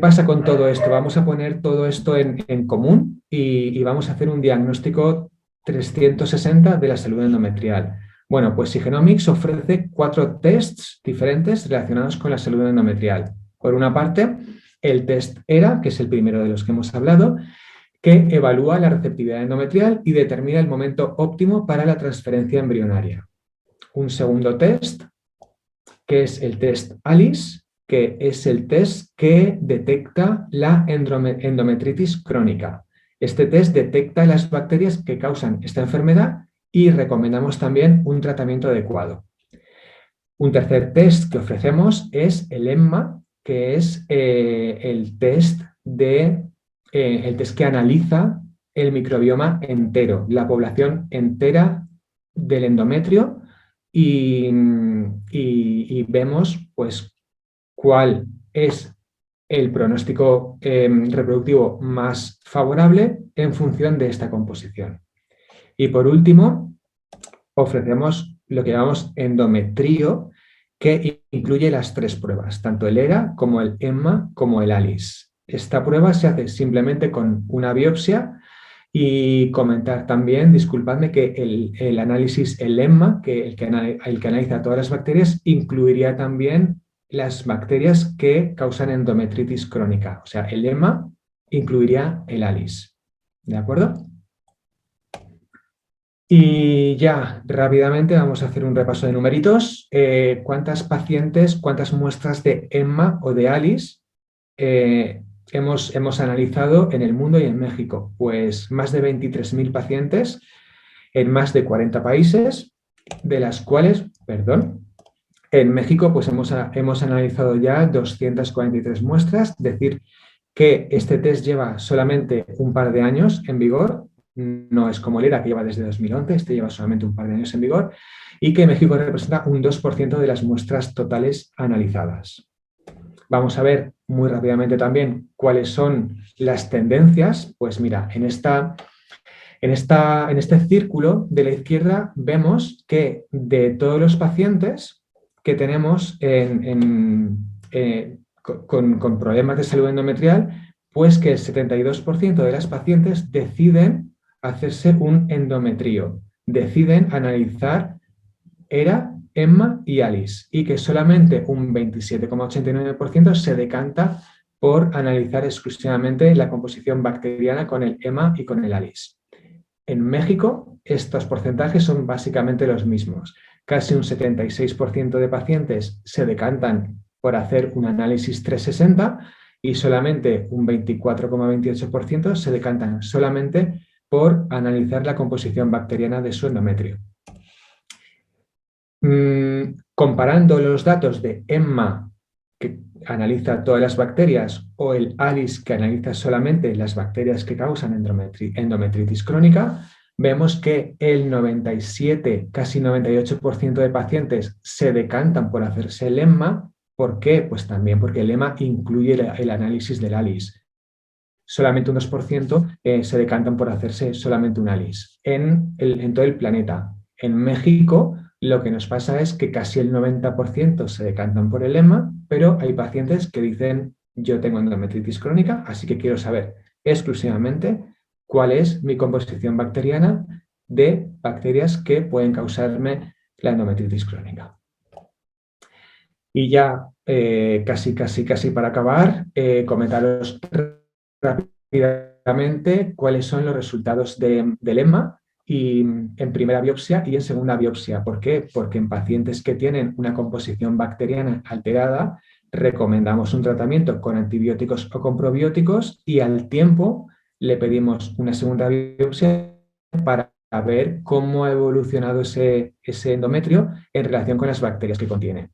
pasa con todo esto? Vamos a poner todo esto en común y vamos a hacer un diagnóstico 360 de la salud endometrial. Bueno, pues Sigenomics ofrece 4 tests diferentes relacionados con la salud endometrial. Por una parte, el test ERA, que es el primero de los que hemos hablado, que evalúa la receptividad endometrial y determina el momento óptimo para la transferencia embrionaria. Un segundo test, que es el test ALICE, que es el test que detecta la endometritis crónica. Este test detecta las bacterias que causan esta enfermedad y recomendamos también un tratamiento adecuado. Un tercer test que ofrecemos es el EMMA, que es el test que analiza el microbioma entero, la población entera del endometrio y vemos pues cuál es el pronóstico reproductivo más favorable en función de esta composición. Y por último, ofrecemos lo que llamamos endometrio, que incluye las 3 pruebas, tanto el ERA como el EMMA como el ALICE. Esta prueba se hace simplemente con una biopsia y comentar también, disculpadme, que el análisis, el EMMA, el que analiza todas las bacterias, incluiría también las bacterias que causan endometritis crónica. O sea, el EMMA incluiría el ALICE. ¿De acuerdo? Y ya rápidamente vamos a hacer un repaso de numeritos. ¿Cuántas pacientes, cuántas muestras de EMMA o de ALICE hemos analizado en el mundo y en México? Pues más de 23.000 pacientes en más de 40 países, de las cuales, en México pues hemos analizado ya 243 muestras, es decir, que este test lleva solamente un par de años en vigor. No es como el ERA, que lleva desde 2011, este lleva solamente un par de años en vigor, y que México representa un 2% de las muestras totales analizadas. Vamos a ver muy rápidamente también cuáles son las tendencias. Pues mira, en este círculo de la izquierda vemos que de todos los pacientes que tenemos con problemas de salud endometrial, pues que el 72% de las pacientes deciden hacerse un endometrio, deciden analizar ERA, EMMA y ALICE, y que solamente un 27,89% se decanta por analizar exclusivamente la composición bacteriana con el EMMA y con el ALICE. En México, estos porcentajes son básicamente los mismos. Casi un 76% de pacientes se decantan por hacer un análisis 360 y solamente un 24,28% se decantan solamente por analizar la composición bacteriana de su endometrio. Comparando los datos de EMMA, que analiza todas las bacterias, o el ALICE, que analiza solamente las bacterias que causan endometritis crónica, vemos que el 97, casi 98% de pacientes se decantan por hacerse el EMMA. ¿Por qué? Pues también porque el EMMA incluye el análisis del ALICE. Solamente un 2% se decantan por hacerse solamente un ALICE en todo el planeta. En México, lo que nos pasa es que casi el 90% se decantan por el EMMA, pero hay pacientes que dicen: yo tengo endometritis crónica, así que quiero saber exclusivamente cuál es mi composición bacteriana de bacterias que pueden causarme la endometritis crónica. Y ya casi para acabar, comentaros rápidamente cuáles son los resultados del EMMA y en primera biopsia y en segunda biopsia. ¿Por qué? Porque en pacientes que tienen una composición bacteriana alterada, recomendamos un tratamiento con antibióticos o con probióticos, y al tiempo le pedimos una segunda biopsia para ver cómo ha evolucionado ese endometrio en relación con las bacterias que contiene.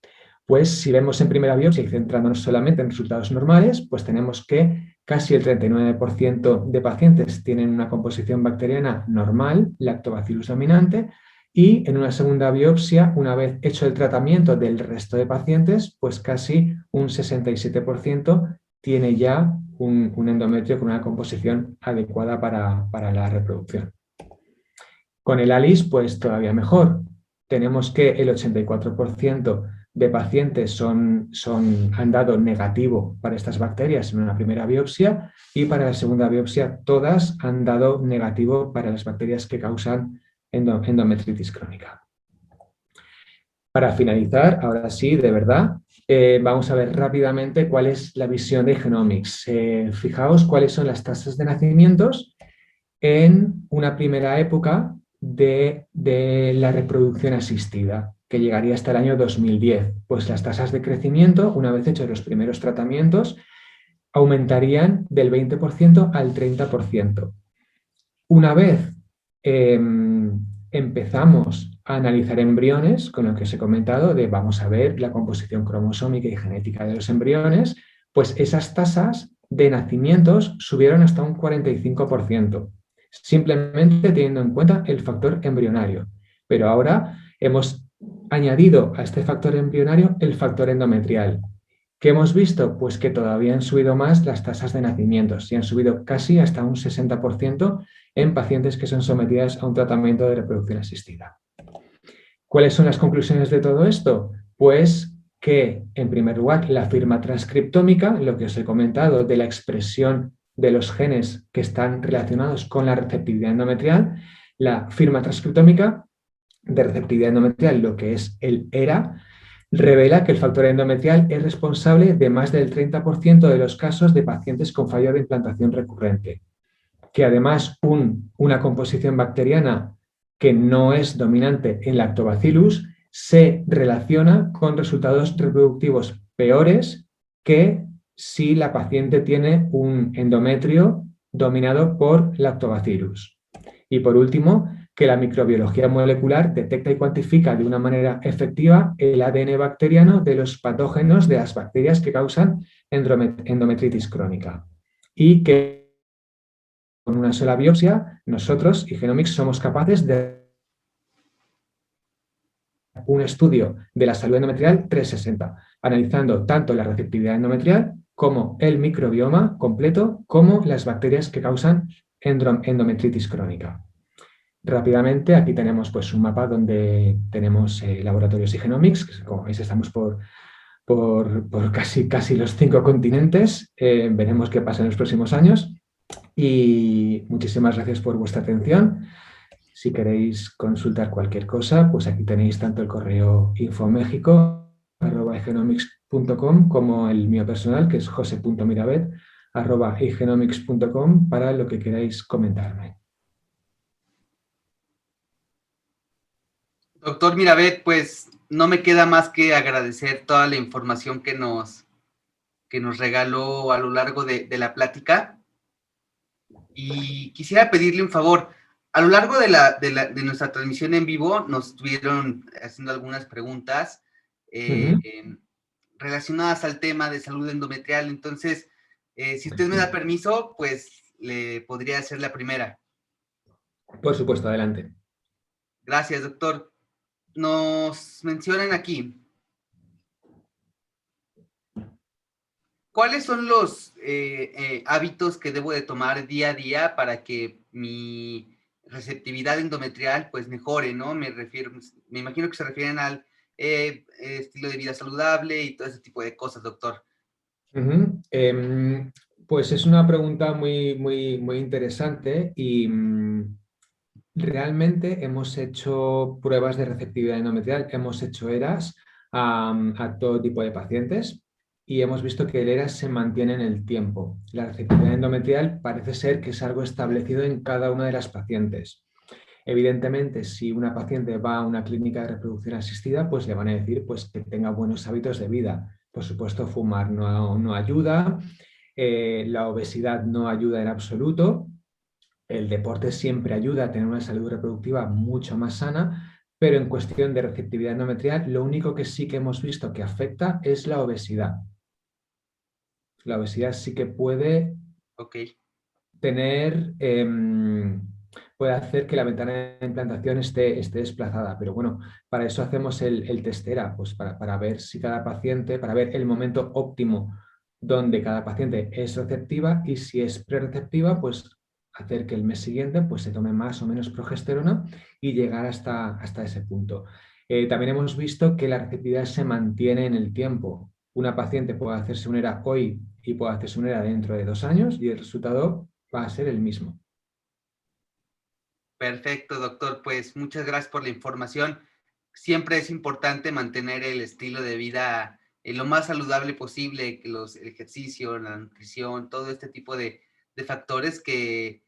Pues si vemos en primera biopsia y centrándonos solamente en resultados normales, pues tenemos que casi el 39% de pacientes tienen una composición bacteriana normal, Lactobacillus dominante, y en una segunda biopsia, una vez hecho el tratamiento del resto de pacientes, pues casi un 67% tiene ya un endometrio con una composición adecuada para la reproducción. Con el ALICE, pues todavía mejor. Tenemos que el 84% de pacientes han dado negativo para estas bacterias en una primera biopsia, y para la segunda biopsia todas han dado negativo para las bacterias que causan endometritis crónica. Para finalizar, ahora sí, de verdad, vamos a ver rápidamente cuál es la visión de Genomics. Fijaos cuáles son las tasas de nacimientos en una primera época de la reproducción asistida, que llegaría hasta el año 2010. Pues las tasas de crecimiento, una vez hechos los primeros tratamientos, aumentarían del 20% al 30%. Una vez empezamos a analizar embriones, con lo que os he comentado, vamos a ver la composición cromosómica y genética de los embriones, pues esas tasas de nacimientos subieron hasta un 45%. Simplemente teniendo en cuenta el factor embrionario. Pero ahora hemos añadido a este factor embrionario el factor endometrial. ¿Qué hemos visto? Pues que todavía han subido más las tasas de nacimientos, y han subido casi hasta un 60% en pacientes que son sometidas a un tratamiento de reproducción asistida. ¿Cuáles son las conclusiones de todo esto? Pues que, en primer lugar, la firma transcriptómica, lo que os he comentado de la expresión de los genes que están relacionados con la receptividad endometrial, la firma transcriptómica de receptividad endometrial, lo que es el ERA, revela que el factor endometrial es responsable de más del 30% de los casos de pacientes con fallo de implantación recurrente, que además una composición bacteriana que no es dominante en Lactobacillus se relaciona con resultados reproductivos peores que si la paciente tiene un endometrio dominado por Lactobacillus. Y por último, que la microbiología molecular detecta y cuantifica de una manera efectiva el ADN bacteriano de los patógenos de las bacterias que causan endometritis crónica. Y que con una sola biopsia, nosotros y Genomics somos capaces de un estudio de la salud endometrial 360, analizando tanto la receptividad endometrial como el microbioma completo, como las bacterias que causan endometritis crónica. Rápidamente, aquí tenemos pues un mapa donde tenemos laboratorios y Genomics, que como veis estamos por casi los 5 continentes. Veremos qué pasa en los próximos años. Y muchísimas gracias por vuestra atención. Si queréis consultar cualquier cosa, pues aquí tenéis tanto el correo info@igenomics.com como el mío personal, que es jose.mirabet@igenomics.com, para lo que queráis comentarme. Doctor Mirabet, pues no me queda más que agradecer toda la información que nos regaló a lo largo de la plática. Y quisiera pedirle un favor. A lo largo de nuestra transmisión en vivo nos estuvieron haciendo algunas preguntas relacionadas al tema de salud endometrial. Entonces, si usted me da permiso, pues le podría hacer la primera. Por supuesto, adelante. Gracias, doctor. Nos mencionan aquí, ¿cuáles son los hábitos que debo de tomar día a día para que mi receptividad endometrial pues mejore, ¿no? Me imagino que se refieren al estilo de vida saludable y todo ese tipo de cosas, doctor. Pues es una pregunta muy interesante y realmente hemos hecho pruebas de receptividad endometrial, hemos hecho ERAs a todo tipo de pacientes y hemos visto que el ERAS se mantiene en el tiempo. La receptividad endometrial parece ser que es algo establecido en cada una de las pacientes. Evidentemente, si una paciente va a una clínica de reproducción asistida, pues le van a decir pues, que tenga buenos hábitos de vida. Por supuesto, fumar no ayuda, la obesidad no ayuda en absoluto, el deporte siempre ayuda a tener una salud reproductiva mucho más sana, pero en cuestión de receptividad endometrial, lo único que sí que hemos visto que afecta es la obesidad. La obesidad sí que puede tener... puede hacer que la ventana de implantación esté desplazada. Pero bueno, para eso hacemos el test ERA, pues para ver si cada paciente, para ver el momento óptimo donde cada paciente es receptiva y si es prereceptiva, pues hacer que el mes siguiente pues, se tome más o menos progesterona y llegar hasta ese punto. También hemos visto que la receptividad se mantiene en el tiempo. Una paciente puede hacerse un ERA hoy y puede hacerse un ERA dentro de 2 años y el resultado va a ser el mismo. Perfecto, doctor. Pues muchas gracias por la información. Siempre es importante mantener el estilo de vida lo más saludable posible, que el ejercicio, la nutrición, todo este tipo de factores que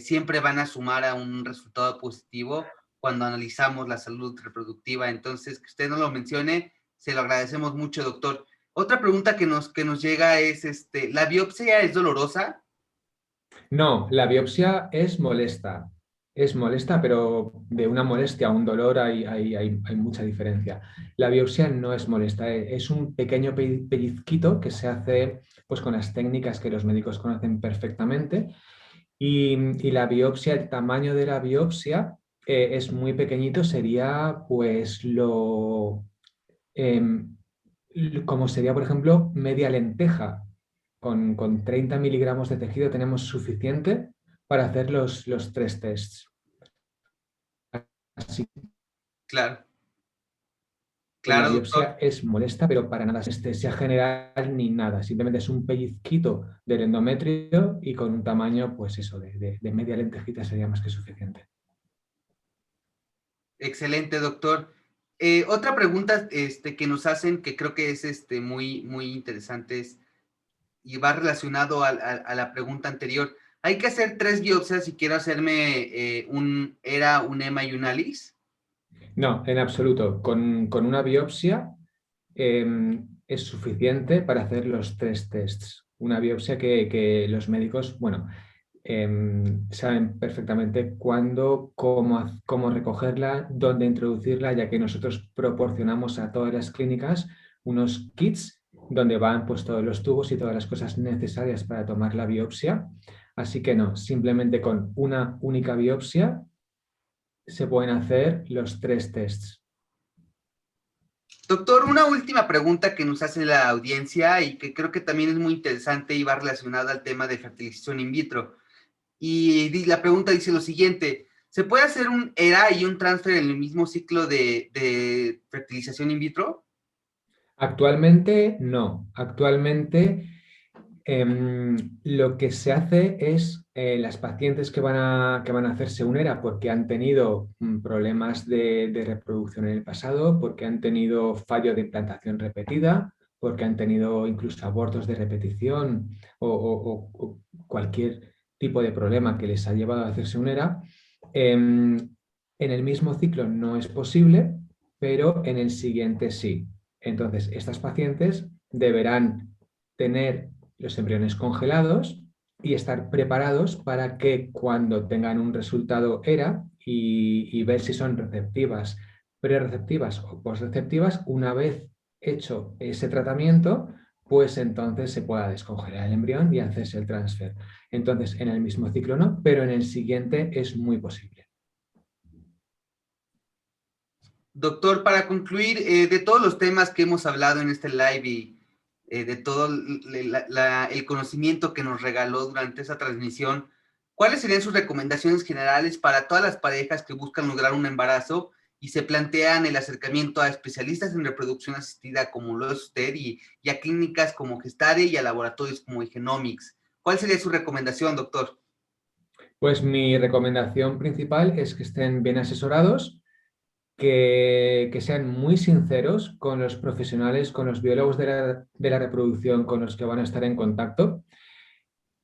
siempre van a sumar a un resultado positivo cuando analizamos la salud reproductiva. Entonces, que usted nos lo mencione, se lo agradecemos mucho, doctor. Otra pregunta que nos llega es, ¿la biopsia es dolorosa? No, la biopsia es molesta. Es molesta, pero de una molestia a un dolor hay mucha diferencia. La biopsia no es molesta, es un pequeño pellizquito que se hace pues, con las técnicas que los médicos conocen perfectamente. Y la biopsia, el tamaño de la biopsia es muy pequeñito, sería pues como sería, por ejemplo, media lenteja. Con 30 miligramos de tejido tenemos suficiente para hacer los 3 tests. Así Claro. que la biopsia es molesta, pero para nada es anestesia general ni nada. Simplemente es un pellizquito del endometrio y con un tamaño, pues eso, de media lentejita sería más que suficiente. Excelente, doctor. Otra pregunta que nos hacen, que creo que es muy interesante y va relacionado a la pregunta anterior. ¿Hay que hacer 3 biopsias si quiero hacerme un ERA, un EMA y un ALIS? No, en absoluto. Con una biopsia es suficiente para hacer los 3 tests. Una biopsia que los médicos, bueno, saben perfectamente cuándo, cómo recogerla, dónde introducirla, ya que nosotros proporcionamos a todas las clínicas unos kits donde van pues, todos los tubos y todas las cosas necesarias para tomar la biopsia. Así que no, simplemente con una única biopsia se pueden hacer los 3 tests. Doctor, una última pregunta que nos hace la audiencia y que creo que también es muy interesante y va relacionada al tema de fertilización in vitro. Y la pregunta dice lo siguiente: ¿se puede hacer un ERA y un transfer en el mismo ciclo de fertilización in vitro? Actualmente no. Actualmente lo que se hace es las pacientes que van a hacerse un ERA porque han tenido problemas de reproducción en el pasado, porque han tenido fallo de implantación repetida, porque han tenido incluso abortos de repetición o cualquier tipo de problema que les ha llevado a hacerse un ERA, en el mismo ciclo no es posible, pero en el siguiente sí. Entonces, estas pacientes deberán tener los embriones congelados y estar preparados para que cuando tengan un resultado ERA y ver si son receptivas, prereceptivas o postreceptivas, una vez hecho ese tratamiento, pues entonces se pueda descongelar el embrión y hacerse el transfer. Entonces, en el mismo ciclo no, pero en el siguiente es muy posible. Doctor, para concluir, de todos los temas que hemos hablado en este live y de todo el conocimiento que nos regaló durante esa transmisión, ¿cuáles serían sus recomendaciones generales para todas las parejas que buscan lograr un embarazo y se plantean el acercamiento a especialistas en reproducción asistida como lo es usted y a clínicas como Gestare y a laboratorios como Igenomics? ¿Cuál sería su recomendación, doctor? Pues mi recomendación principal es que estén bien asesorados, que sean muy sinceros con los profesionales, con los biólogos de la reproducción con los que van a estar en contacto,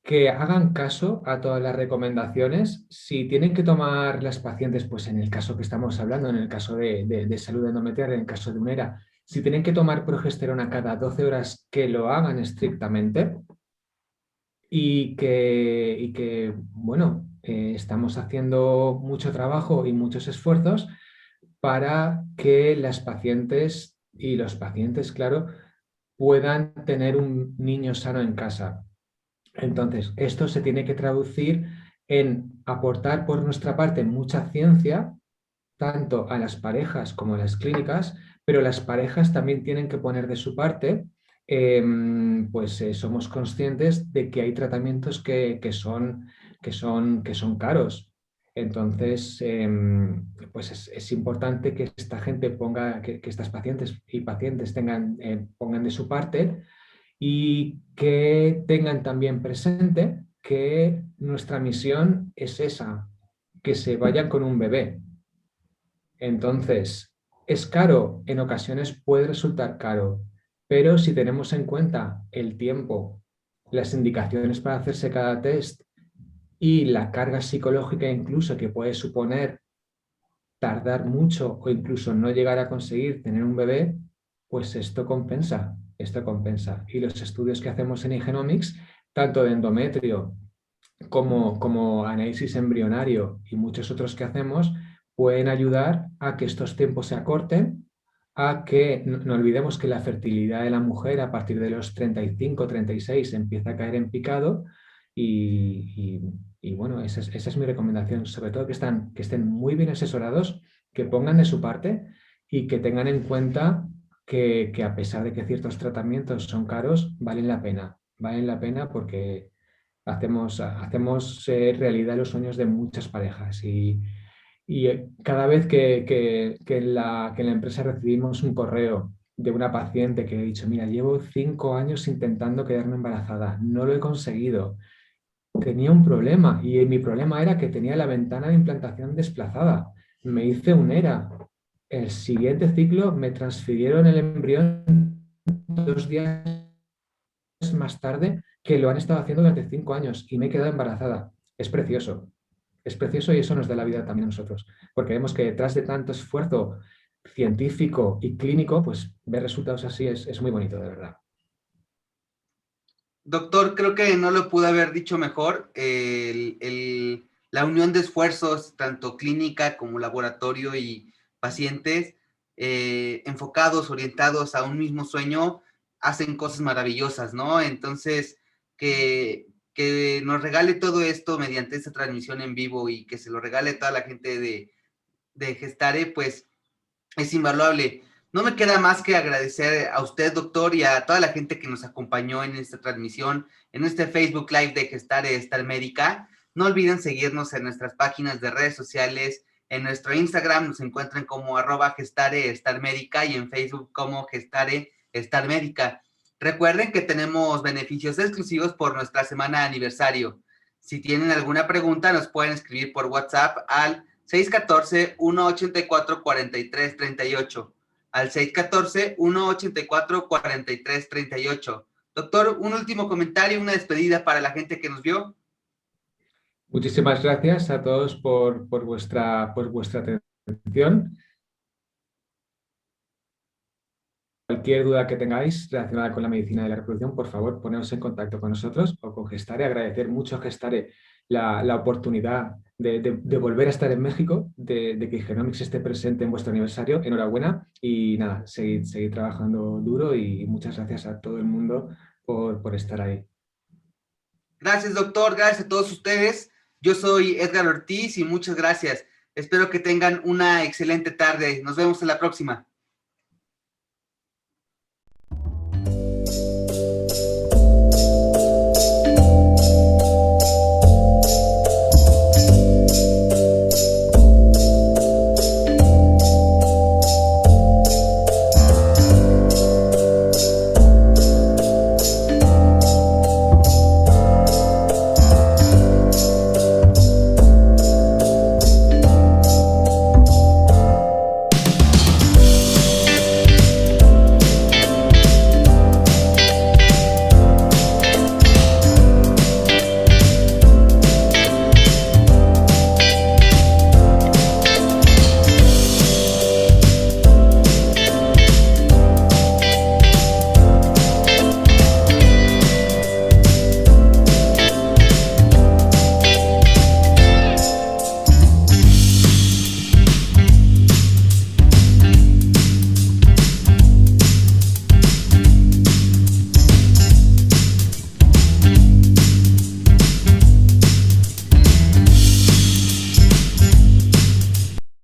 que hagan caso a todas las recomendaciones. Si tienen que tomar las pacientes, pues en el caso que estamos hablando, en el caso de salud endometrial, en el caso de un ERA, si tienen que tomar progesterona cada 12 horas, que lo hagan estrictamente y que bueno, estamos haciendo mucho trabajo y muchos esfuerzos para que las pacientes y los pacientes, claro, puedan tener un niño sano en casa. Entonces, esto se tiene que traducir en aportar por nuestra parte mucha ciencia, tanto a las parejas como a las clínicas, pero las parejas también tienen que poner de su parte. Pues somos conscientes de que hay tratamientos que son caros. Entonces, pues es importante que esta gente ponga, que estas pacientes y pacientes pongan de su parte y que tengan también presente que nuestra misión es esa, que se vayan con un bebé. Entonces, ¿es caro? En ocasiones puede resultar caro, pero si tenemos en cuenta el tiempo, las indicaciones para hacerse cada test y la carga psicológica incluso que puede suponer tardar mucho o incluso no llegar a conseguir tener un bebé, pues esto compensa, esto compensa. Y los estudios que hacemos en Igenomics, tanto de endometrio como análisis embrionario y muchos otros que hacemos, pueden ayudar a que estos tiempos se acorten, a que no olvidemos que la fertilidad de la mujer a partir de los 35, 36 empieza a caer en picado y bueno, esa es mi recomendación, sobre todo que estén muy bien asesorados, que pongan de su parte y que tengan en cuenta que a pesar de que ciertos tratamientos son caros, valen la pena porque hacemos realidad los sueños de muchas parejas y cada vez que en la empresa recibimos un correo de una paciente que ha dicho, mira, llevo 5 años intentando quedarme embarazada, no lo he conseguido, tenía un problema y mi problema era que tenía la ventana de implantación desplazada, me hice un ERA, el siguiente ciclo me transfirieron el embrión 2 días más tarde que lo han estado haciendo durante 5 años y me he quedado embarazada. Es precioso y eso nos da la vida también a nosotros, porque vemos que detrás de tanto esfuerzo científico y clínico, pues ver resultados así es muy bonito, de verdad. Doctor, creo que no lo pude haber dicho mejor. La unión de esfuerzos, tanto clínica como laboratorio y pacientes, enfocados, orientados a un mismo sueño, hacen cosas maravillosas, ¿no? Entonces, que nos regale todo esto mediante esta transmisión en vivo y que se lo regale a toda la gente de Gestare, pues es invaluable. No me queda más que agradecer a usted, doctor, y a toda la gente que nos acompañó en esta transmisión, en este Facebook Live de Gestare Estar Médica. No olviden seguirnos en nuestras páginas de redes sociales. En nuestro Instagram nos encuentran como @Gestare Estar Médica y en Facebook como Gestare Estar Médica. Recuerden que tenemos beneficios exclusivos por nuestra semana de aniversario. Si tienen alguna pregunta, nos pueden escribir por WhatsApp al 614-184-4338. Al 614-184-4338. Doctor, un último comentario, una despedida para la gente que nos vio. Muchísimas gracias a todos por vuestra atención. Cualquier duda que tengáis relacionada con la medicina de la reproducción, por favor, poneos en contacto con nosotros o con Gestare. Agradecer mucho a Gestare la oportunidad de volver a estar en México, de que Genomics esté presente en vuestro aniversario. Enhorabuena y nada, seguid trabajando duro y muchas gracias a todo el mundo por estar ahí. Gracias, doctor. Gracias a todos ustedes. Yo soy Edgar Ortiz y muchas gracias. Espero que tengan una excelente tarde. Nos vemos en la próxima.